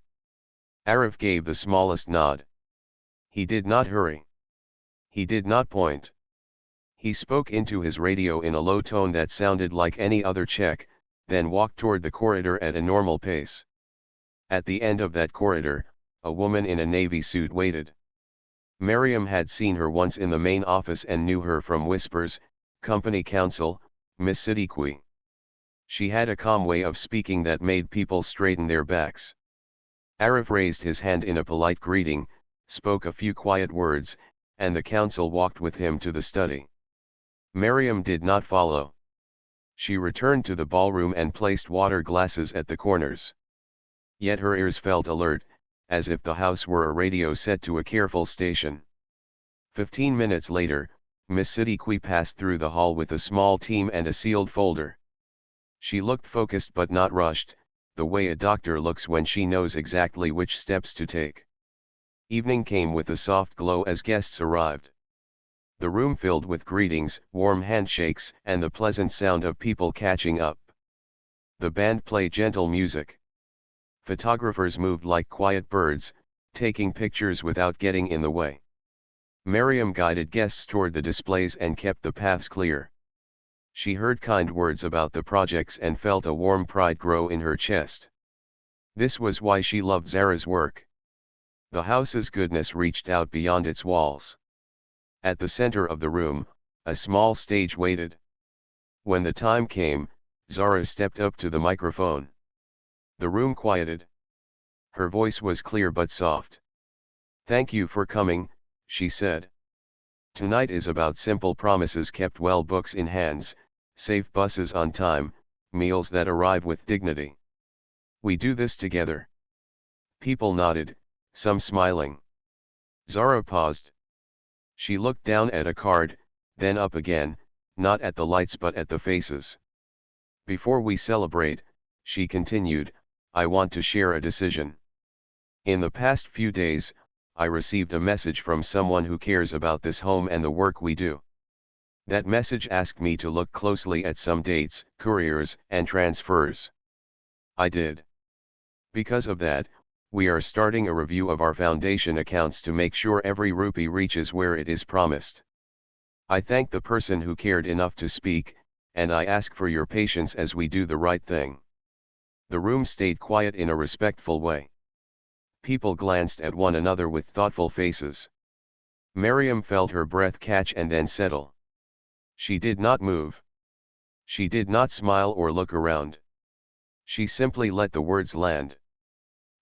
Speaker 1: Arif gave the smallest nod. He did not hurry. He did not point. He spoke into his radio in a low tone that sounded like any other check, then walked toward the corridor at a normal pace. At the end of that corridor, a woman in a navy suit waited. Miriam had seen her once in the main office and knew her from whispers: "Company Counsel, Miss Siddiqui." She had a calm way of speaking that made people straighten their backs. Arif raised his hand in a polite greeting, spoke a few quiet words, and the counsel walked with him to the study. Miriam did not follow. She returned to the ballroom and placed water glasses at the corners. Yet her ears felt alert, as if the house were a radio set to a careful station. 15 minutes later, Miss Siddiqui passed through the hall with a small team and a sealed folder. She looked focused but not rushed, the way a doctor looks when she knows exactly which steps to take. Evening came with a soft glow as guests arrived. The room filled with greetings, warm handshakes, and the pleasant sound of people catching up. The band played gentle music. Photographers moved like quiet birds, taking pictures without getting in the way. Miriam guided guests toward the displays and kept the paths clear. She heard kind words about the projects and felt a warm pride grow in her chest. This was why she loved Zara's work. The house's goodness reached out beyond its walls. At the center of the room, a small stage waited. When the time came, Zara stepped up to the microphone. The room quieted. Her voice was clear but soft. "Thank you for coming," she said. "Tonight is about simple promises kept well, books in hands, safe buses on time, meals that arrive with dignity. We do this together." People nodded, some smiling. Zara paused. She looked down at a card, then up again, not at the lights but at the faces. "Before we celebrate," she continued, "I want to share a decision. In the past few days, I received a message from someone who cares about this home and the work we do. That message asked me to look closely at some dates, couriers, and transfers. I did. Because of that, we are starting a review of our foundation accounts to make sure every rupee reaches where it is promised. I thank the person who cared enough to speak, and I ask for your patience as we do the right thing." The room stayed quiet in a respectful way. People glanced at one another with thoughtful faces. Miriam felt her breath catch and then settle. She did not move. She did not smile or look around. She simply let the words land.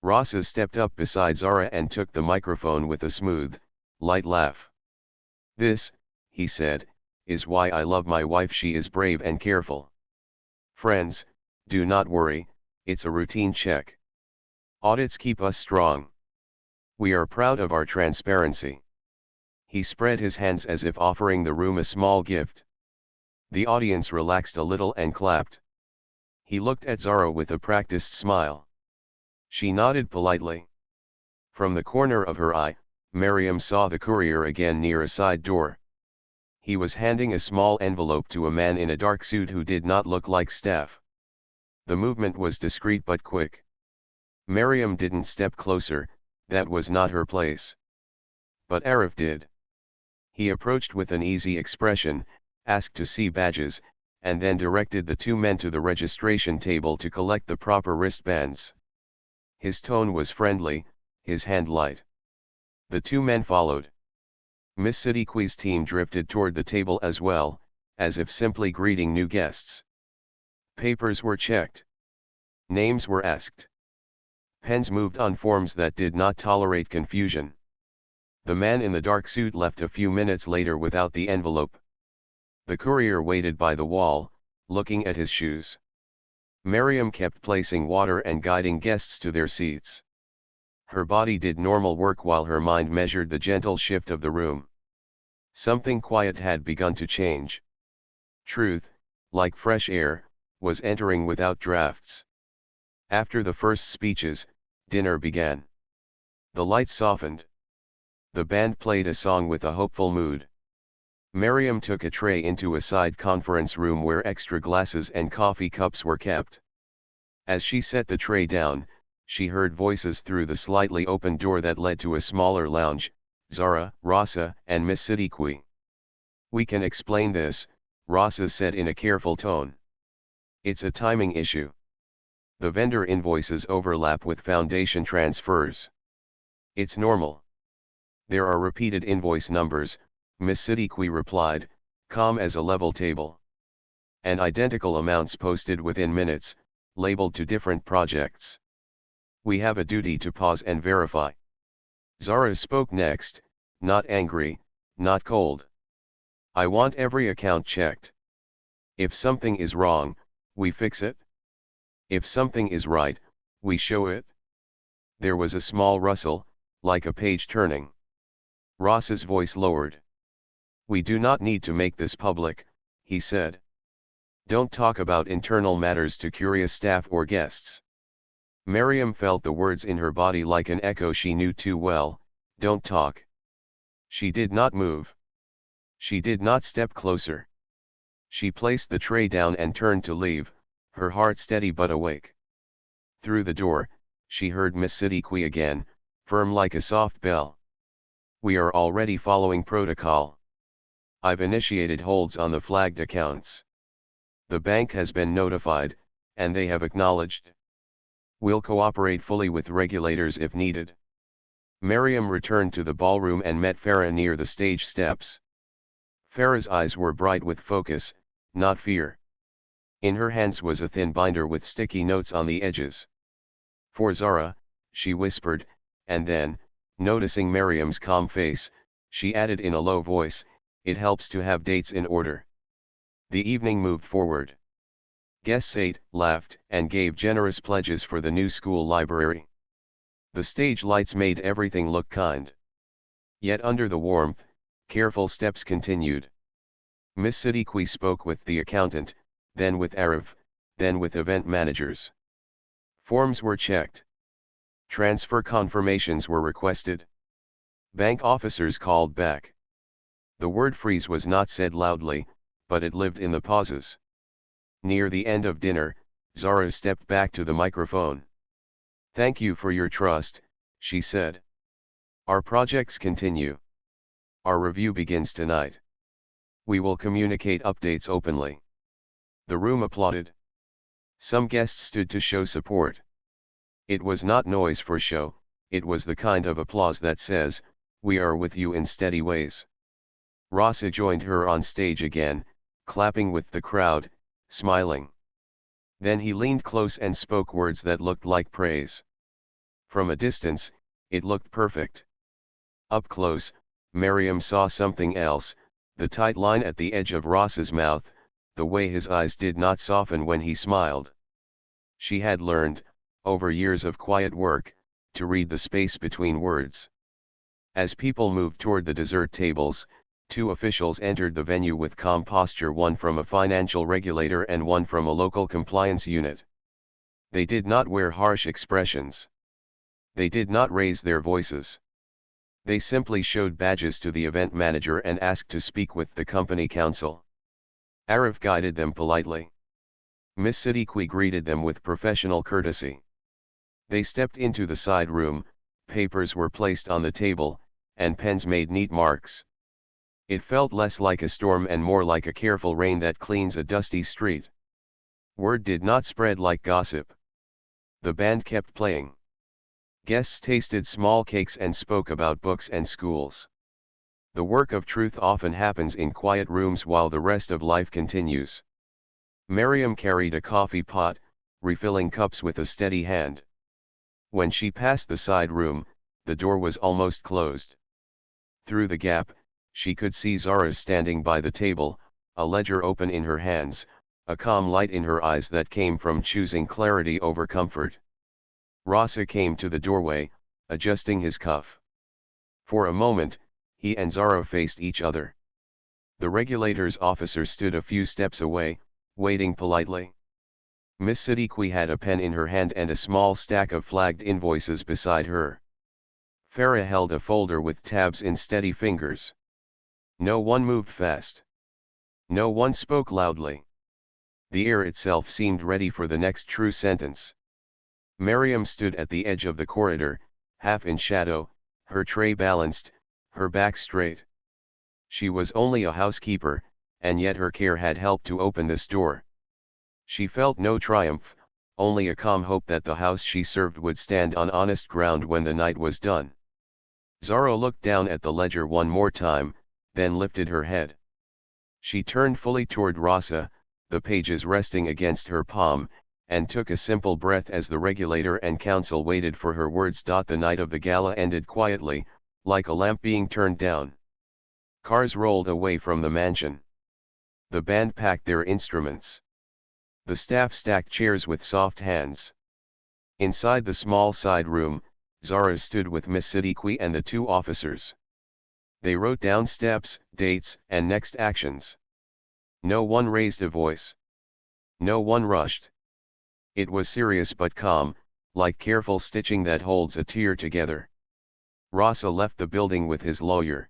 Speaker 1: Rasa stepped up beside Zara and took the microphone with a smooth, light laugh. "This," he said, "is why I love my wife. She is brave and careful. Friends, do not worry, it's a routine check. Audits keep us strong. We are proud of our transparency." He spread his hands as if offering the room a small gift. The audience relaxed a little and clapped. He looked at Zara with a practiced smile. She nodded politely. From the corner of her eye, Miriam saw the courier again near a side door. He was handing a small envelope to a man in a dark suit who did not look like staff. The movement was discreet but quick. Miriam didn't step closer, that was not her place. But Arif did. He approached with an easy expression, asked to see badges, and then directed the two men to the registration table to collect the proper wristbands. His tone was friendly, his hand light. The two men followed. Miss Siddiqui's team drifted toward the table as well, as if simply greeting new guests. Papers were checked. Names were asked. Pens moved on forms that did not tolerate confusion. The man in the dark suit left a few minutes later without the envelope. The courier waited by the wall, looking at his shoes. Miriam kept placing water and guiding guests to their seats. Her body did normal work while her mind measured the gentle shift of the room. Something quiet had begun to change. Truth, like fresh air, was entering without drafts. After the first speeches, dinner began. The lights softened. The band played a song with a hopeful mood. Miriam took a tray into a side conference room where extra glasses and coffee cups were kept. As she set the tray down, she heard voices through the slightly open door that led to a smaller lounge. Zara, Rasa, and Miss Siddiqui. "We can explain this," Rasa said in a careful tone. "It's a timing issue. The vendor invoices overlap with foundation transfers. It's normal. There are repeated invoice numbers," Miss Siddiqui replied, calm as a level table. "And identical amounts posted within minutes, labeled to different projects. We have a duty to pause and verify." Zara spoke next, not angry, not cold. "I want every account checked. If something is wrong, we fix it. If something is right, we show it." There was a small rustle, like a page turning. Ross's voice lowered. "We do not need to make this public," he said. "Don't talk about internal matters to curious staff or guests." Miriam felt the words in her body like an echo she knew too well. Don't talk. She did not move. She did not step closer. She placed the tray down and turned to leave, her heart steady but awake. Through the door, she heard Miss Siddiqui again, firm like a soft bell. "We are already following protocol. I've initiated holds on the flagged accounts. The bank has been notified, and they have acknowledged. We'll cooperate fully with regulators if needed." Miriam returned to the ballroom and met Farah near the stage steps. Farah's eyes were bright with focus, not fear. In her hands was a thin binder with sticky notes on the edges. For Zara, she whispered, and then, noticing Miriam's calm face, she added in a low voice, "It helps to have dates in order." The evening moved forward. Guests ate, laughed, and gave generous pledges for the new school library. The stage lights made everything look kind. Yet under the warmth, careful steps continued. Miss Siddiqui spoke with the accountant, then with Arif, then with event managers. Forms were checked. Transfer confirmations were requested. Bank officers called back. The word freeze was not said loudly, but it lived in the pauses. Near the end of dinner, Zara stepped back to the microphone. "Thank you for your trust," she said. "Our projects continue. Our review begins tonight. We will communicate updates openly." The room applauded. Some guests stood to show support. It was not noise for show, it was the kind of applause that says, "We are with you in steady ways." Rasa joined her on stage again, clapping with the crowd, smiling. Then he leaned close and spoke words that looked like praise. From a distance, it looked perfect. Up close, Miriam saw something else, the tight line at the edge of Rasa's mouth, the way his eyes did not soften when he smiled. She had learned, over years of quiet work, to read the space between words. As people moved toward the dessert tables, two officials entered the venue with calm posture, one from a financial regulator and one from a local compliance unit. They did not wear harsh expressions. They did not raise their voices. They simply showed badges to the event manager and asked to speak with the company counsel. Arif guided them politely. Miss Siddiqui greeted them with professional courtesy. They stepped into the side room, papers were placed on the table, and pens made neat marks. It felt less like a storm and more like a careful rain that cleans a dusty street. Word did not spread like gossip. The band kept playing. Guests tasted small cakes and spoke about books and schools. The work of truth often happens in quiet rooms while the rest of life continues. Miriam carried a coffee pot, refilling cups with a steady hand. When she passed the side room, the door was almost closed. Through the gap, she could see Zara standing by the table, a ledger open in her hands, a calm light in her eyes that came from choosing clarity over comfort. Rasa came to the doorway, adjusting his cuff. For a moment, he and Zara faced each other. The regulator's officer stood a few steps away, waiting politely. Miss Siddiqui had a pen in her hand and a small stack of flagged invoices beside her. Farah held a folder with tabs in steady fingers. No one moved fast. No one spoke loudly. The air itself seemed ready for the next true sentence. Miriam stood at the edge of the corridor, half in shadow, her tray balanced, her back straight. She was only a housekeeper, and yet her care had helped to open this door. She felt no triumph, only a calm hope that the house she served would stand on honest ground when the night was done. Zara looked down at the ledger one more time, then lifted her head. She turned fully toward Rasa, the pages resting against her palm, and took a simple breath as the regulator and counsel waited for her words. The night of the gala ended quietly, like a lamp being turned down. Cars rolled away from the mansion. The band packed their instruments. The staff stacked chairs with soft hands. Inside the small side room, Zara stood with Miss Siddiqui and the two officers. They wrote down steps, dates, and next actions. No one raised a voice. No one rushed. It was serious but calm, like careful stitching that holds a tear together. Rasa left the building with his lawyer.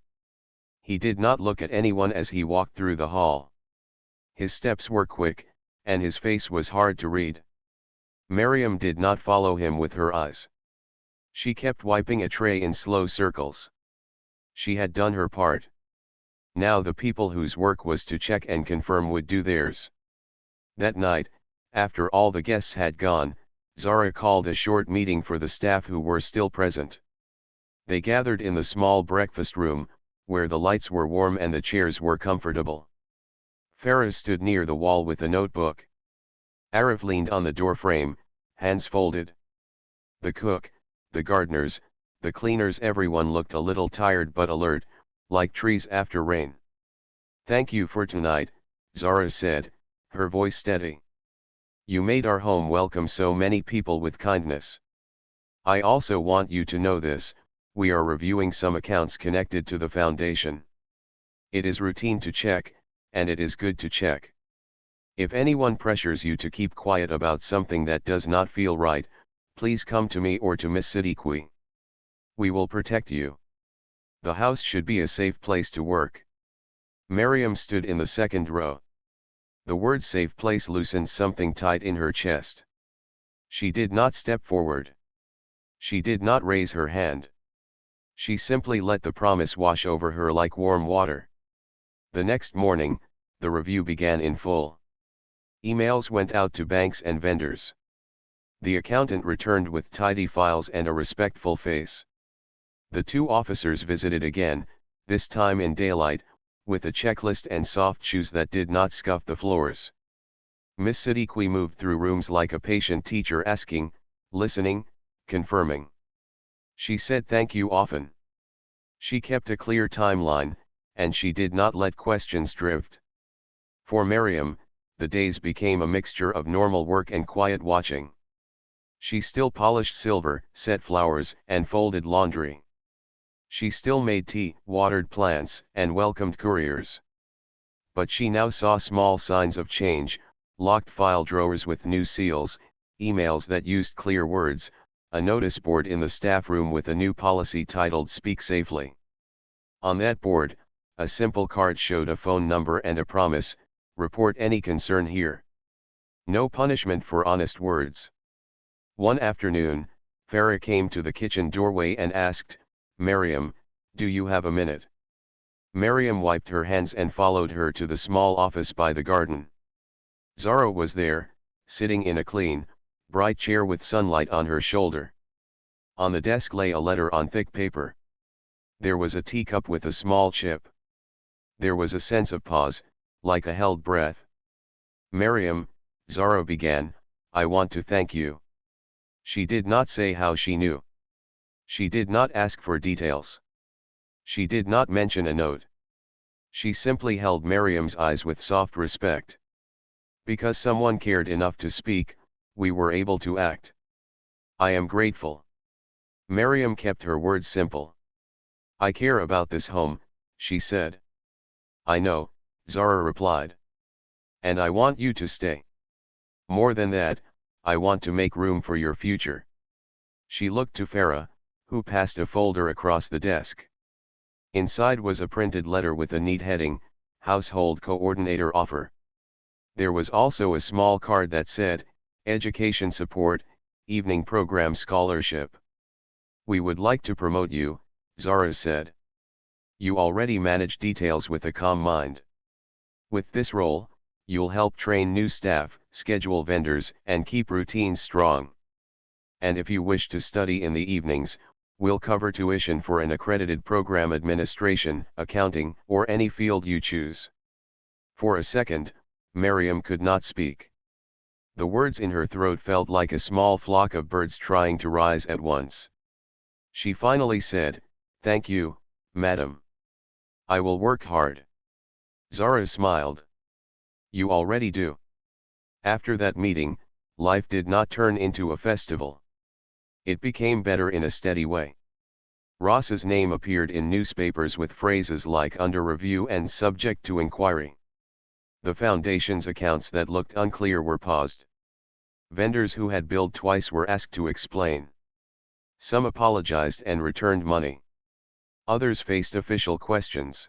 Speaker 1: He did not look at anyone as he walked through the hall. His steps were quick, and his face was hard to read. Miriam did not follow him with her eyes. She kept wiping a tray in slow circles. She had done her part. Now the people whose work was to check and confirm would do theirs. That night, after all the guests had gone, Zara called a short meeting for the staff who were still present. They gathered in the small breakfast room, where the lights were warm and the chairs were comfortable. Farah stood near the wall with a notebook. Arif leaned on the doorframe, hands folded. The cook, the gardeners, the cleaners, everyone looked a little tired but alert, like trees after rain. "Thank you for tonight," Zara said, her voice steady. "You made our home welcome so many people with kindness. I also want you to know this, we are reviewing some accounts connected to the foundation. It is routine to check, and it is good to check. If anyone pressures you to keep quiet about something that does not feel right, please come to me or to Miss Siddiqui. We will protect you. The house should be a safe place to work." Miriam stood in the second row. The word safe place loosened something tight in her chest. She did not step forward. She did not raise her hand. She simply let the promise wash over her like warm water. The next morning, the review began in full. Emails went out to banks and vendors. The accountant returned with tidy files and a respectful face. The two officers visited again, this time in daylight, with a checklist and soft shoes that did not scuff the floors. Miss Siddiqui moved through rooms like a patient teacher, asking, listening, confirming. She said thank you often. She kept a clear timeline, and she did not let questions drift. For Miriam, the days became a mixture of normal work and quiet watching. She still polished silver, set flowers, and folded laundry. She still made tea, watered plants, and welcomed couriers. But she now saw small signs of change: locked file drawers with new seals, emails that used clear words, a notice board in the staff room with a new policy titled "Speak Safely." On that board, a simple card showed a phone number and a promise: report any concern here. No punishment for honest words. One afternoon, Farah came to the kitchen doorway and asked, "Miriam, do you have a minute?" Miriam wiped her hands and followed her to the small office by the garden. Zara was there, sitting in a clean, bright chair with sunlight on her shoulder. On the desk lay a letter on thick paper. There was a teacup with a small chip. There was a sense of pause, like a held breath. "Miriam," Zara began, "I want to thank you." She did not say how she knew. She did not ask for details. She did not mention a note. She simply held Miriam's eyes with soft respect. Because someone cared enough to speak, we were able to act. I am grateful. Miriam kept her words simple. I care about this home, she said. I know, Zara replied. And I want you to stay. More than that, I want to make room for your future. She looked to Farah, who passed a folder across the desk. Inside was a printed letter with a neat heading, Household Coordinator Offer. There was also a small card that said, Education Support, Evening Program Scholarship. We would like to promote you, Zara said. You already manage details with a calm mind. With this role, you'll help train new staff, schedule vendors, and keep routines strong. And if you wish to study in the evenings, we'll cover tuition for an accredited program, administration, accounting, or any field you choose. For a second, Miriam could not speak. The words in her throat felt like a small flock of birds trying to rise at once. She finally said, Thank you, madam. I will work hard. Zara smiled. You already do. After that meeting, life did not turn into a festival. It became better in a steady way. Ross's name appeared in newspapers with phrases like under review and subject to inquiry. The foundation's accounts that looked unclear were paused. Vendors who had billed twice were asked to explain. Some apologized and returned money. Others faced official questions.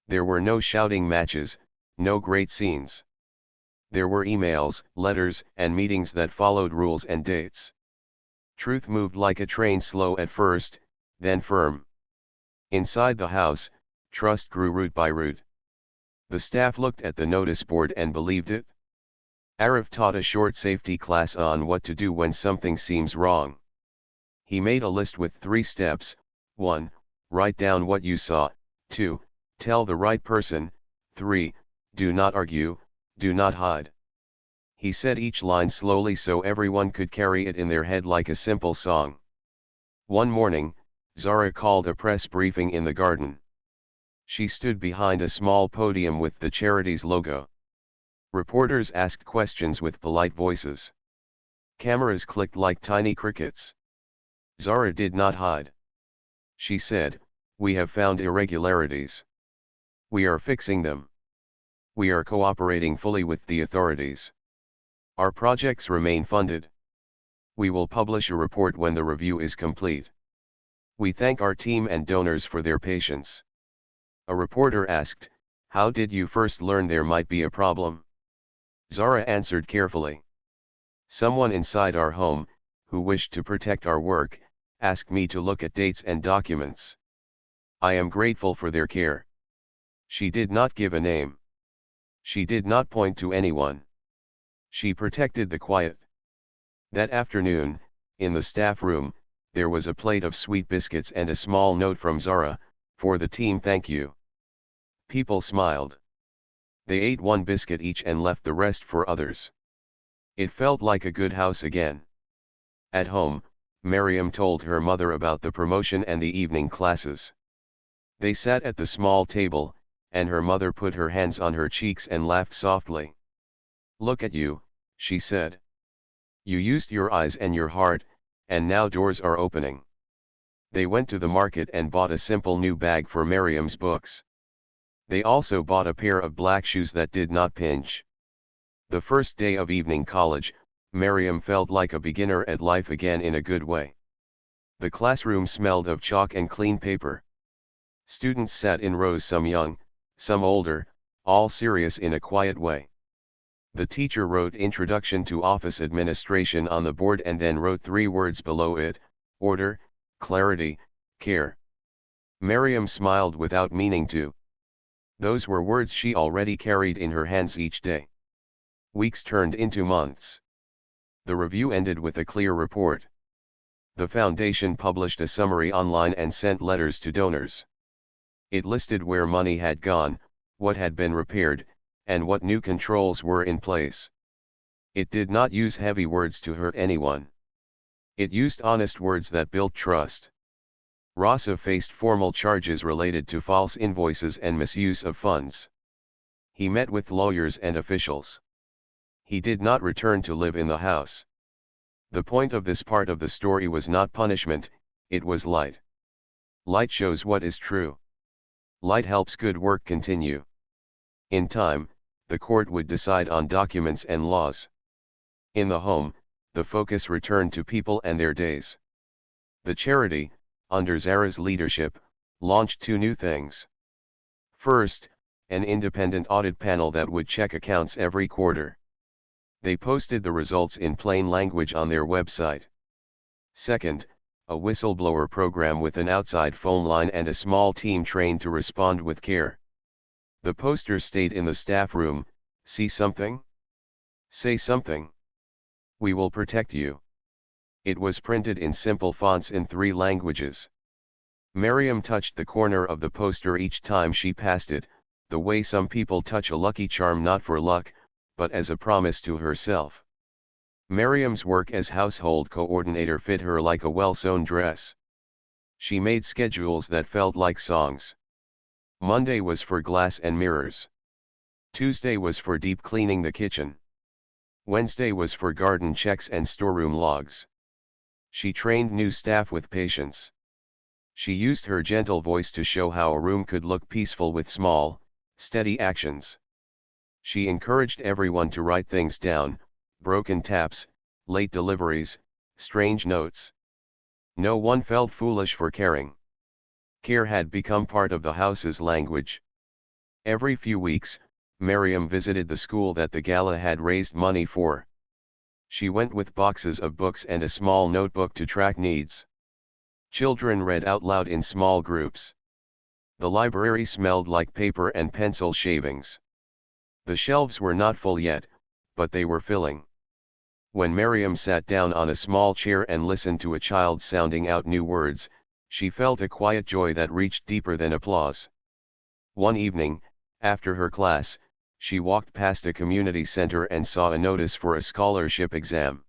Speaker 1: There were no shouting matches, no great scenes. There were emails, letters, and meetings that followed rules and dates. Truth moved like a train, slow at first, then firm. Inside the house, trust grew root by root. The staff looked at the notice board and believed it. Arif taught a short safety class on what to do when something seems wrong. He made a list with 3 steps: 1. Write down what you saw; 2. Tell the right person. 3. Do not argue, do not hide. He said each line slowly so everyone could carry it in their head like a simple song. One morning, Zara called a press briefing in the garden. She stood behind a small podium with the charity's logo. Reporters asked questions with polite voices. Cameras clicked like tiny crickets. Zara did not hide. She said, "We have found irregularities. We are fixing them. We are cooperating fully with the authorities. Our projects remain funded. We will publish a report when the review is complete. We thank our team and donors for their patience." A reporter asked, "How did you first learn there might be a problem?" Zara answered carefully. "Someone inside our home, who wished to protect our work, asked me to look at dates and documents. I am grateful for their care." She did not give a name. She did not point to anyone. She protected the quiet. That afternoon, in the staff room, there was a plate of sweet biscuits and a small note from Zara, "For the team, thank you." People smiled. They ate one biscuit each and left the rest for others. It felt like a good house again. At home, Miriam told her mother about the promotion and the evening classes. They sat at the small table, and her mother put her hands on her cheeks and laughed softly. "Look at you," she said. "You used your eyes and your heart, and now doors are opening." They went to the market and bought a simple new bag for Miriam's books. They also bought a pair of black shoes that did not pinch. The first day of evening college, Miriam felt like a beginner at life again in a good way. The classroom smelled of chalk and clean paper. Students sat in rows, some young, some older, all serious in a quiet way. The teacher wrote "Introduction to Office Administration" on the board and then wrote 3 words below it: order, clarity, care. Miriam smiled without meaning to. Those were words she already carried in her hands each day. Weeks turned into months. The review ended with a clear report. The foundation published a summary online and sent letters to donors. It listed where money had gone, what had been repaired, and what new controls were in place. It did not use heavy words to hurt anyone. It used honest words that built trust. Rasa faced formal charges related to false invoices and misuse of funds. He met with lawyers and officials. He did not return to live in the house. The point of this part of the story was not punishment, it was light. Light shows what is true. Light helps good work continue. In time, the court would decide on documents and laws. In the home, the focus returned to people and their days. The charity, under Zara's leadership, launched 2 new things. First, an independent audit panel that would check accounts every quarter. They posted the results in plain language on their website. Second, a whistleblower program with an outside phone line and a small team trained to respond with care. The poster stayed in the staff room: "See something? Say something. We will protect you." It was printed in simple fonts in 3 languages. Miriam touched the corner of the poster each time she passed it, the way some people touch a lucky charm not for luck, but as a promise to herself. Miriam's work as household coordinator fit her like a well-sewn dress. She made schedules that felt like songs. Monday was for glass and mirrors. Tuesday was for deep cleaning the kitchen. Wednesday was for garden checks and storeroom logs. She trained new staff with patience. She used her gentle voice to show how a room could look peaceful with small, steady actions. She encouraged everyone to write things down: broken taps, late deliveries, strange notes. No one felt foolish for caring. Care had become part of the house's language. Every few weeks, Miriam visited the school that the gala had raised money for. She went with boxes of books and a small notebook to track needs. Children read out loud in small groups. The library smelled like paper and pencil shavings. The shelves were not full yet, but they were filling. When Miriam sat down on a small chair and listened to a child sounding out new words, she felt a quiet joy that reached deeper than applause. One evening, after her class, she walked past a community center and saw a notice for a scholarship exam.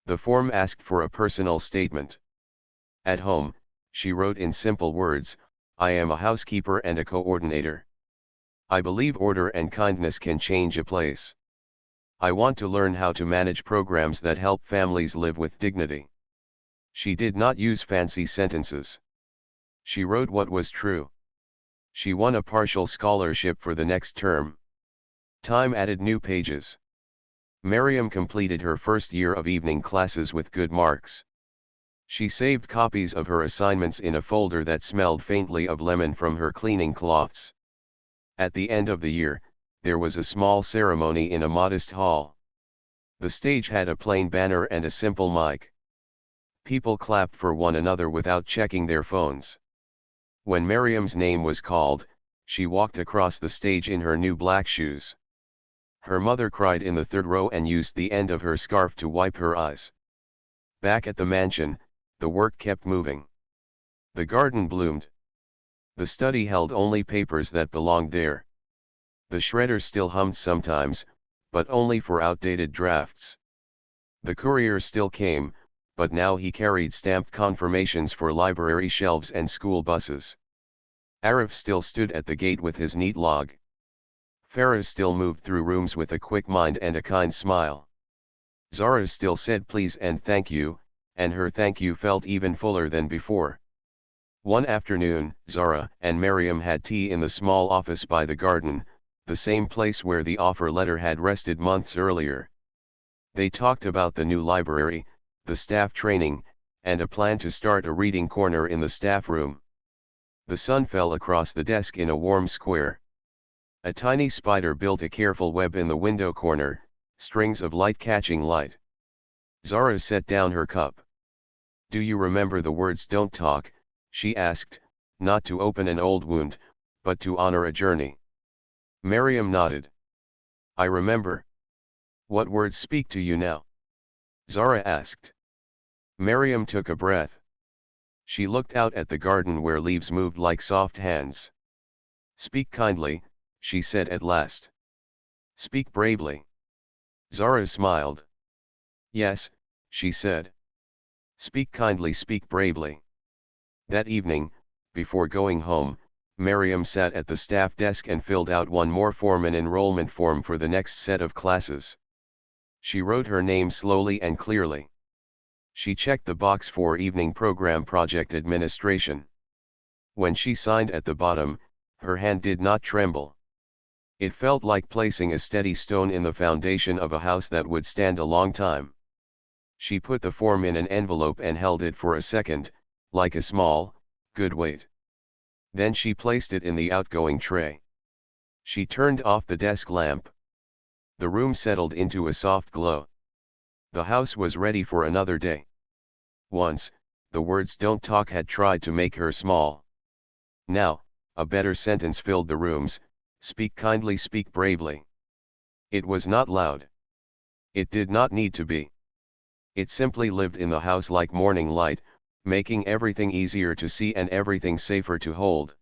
Speaker 1: The form asked for a personal statement. At home, she wrote in simple words, "I am a housekeeper and a coordinator. I believe order and kindness can change a place. I want to learn how to manage programs that help families live with dignity." She did not use fancy sentences. She wrote what was true. She won a partial scholarship for the next term. Time added new pages. Miriam completed her first year of evening classes with good marks. She saved copies of her assignments in a folder that smelled faintly of lemon from her cleaning cloths. At the end of the year, there was a small ceremony in a modest hall. The stage had a plain banner and a simple mic. People clapped for one another without checking their phones. When Miriam's name was called, she walked across the stage in her new black shoes. Her mother cried in the third row and used the end of her scarf to wipe her eyes. Back at the mansion, the work kept moving. The garden bloomed. The study held only papers that belonged there. The shredder still hummed sometimes, but only for outdated drafts. The courier still came, but now he carried stamped confirmations for library shelves and school buses. Arif still stood at the gate with his neat log. Faraz still moved through rooms with a quick mind and a kind smile. Zara still said please and thank you, and her thank you felt even fuller than before. One afternoon, Zara and Miriam had tea in the small office by the garden, the same place where the offer letter had rested months earlier. They talked about the new library, the staff training, and a plan to start a reading corner in the staff room. The sun fell across the desk in a warm square. A tiny spider built a careful web in the window corner, strings of light catching light. Zara set down her cup. "Do you remember the words 'don't talk'?" she asked, "not to open an old wound, but to honor a journey." Miriam nodded. "I remember. What words speak to you now?" Zara asked. Miriam took a breath. She looked out at the garden where leaves moved like soft hands. "Speak kindly," she said at last. "Speak bravely." Zara smiled. "Yes," she said. "Speak kindly, speak bravely." That evening, before going home, Miriam sat at the staff desk and filled out one more form, an enrollment form for the next set of classes. She wrote her name slowly and clearly. She checked the box for evening program project administration. When she signed at the bottom, her hand did not tremble. It felt like placing a steady stone in the foundation of a house that would stand a long time. She put the form in an envelope and held it for a second, like a small, good weight. Then she placed it in the outgoing tray. She turned off the desk lamp. The room settled into a soft glow. The house was ready for another day. Once, the words "don't talk" had tried to make her small. Now, a better sentence filled the rooms: "Speak kindly, speak bravely." It was not loud. It did not need to be. It simply lived in the house like morning light, making everything easier to see and everything safer to hold.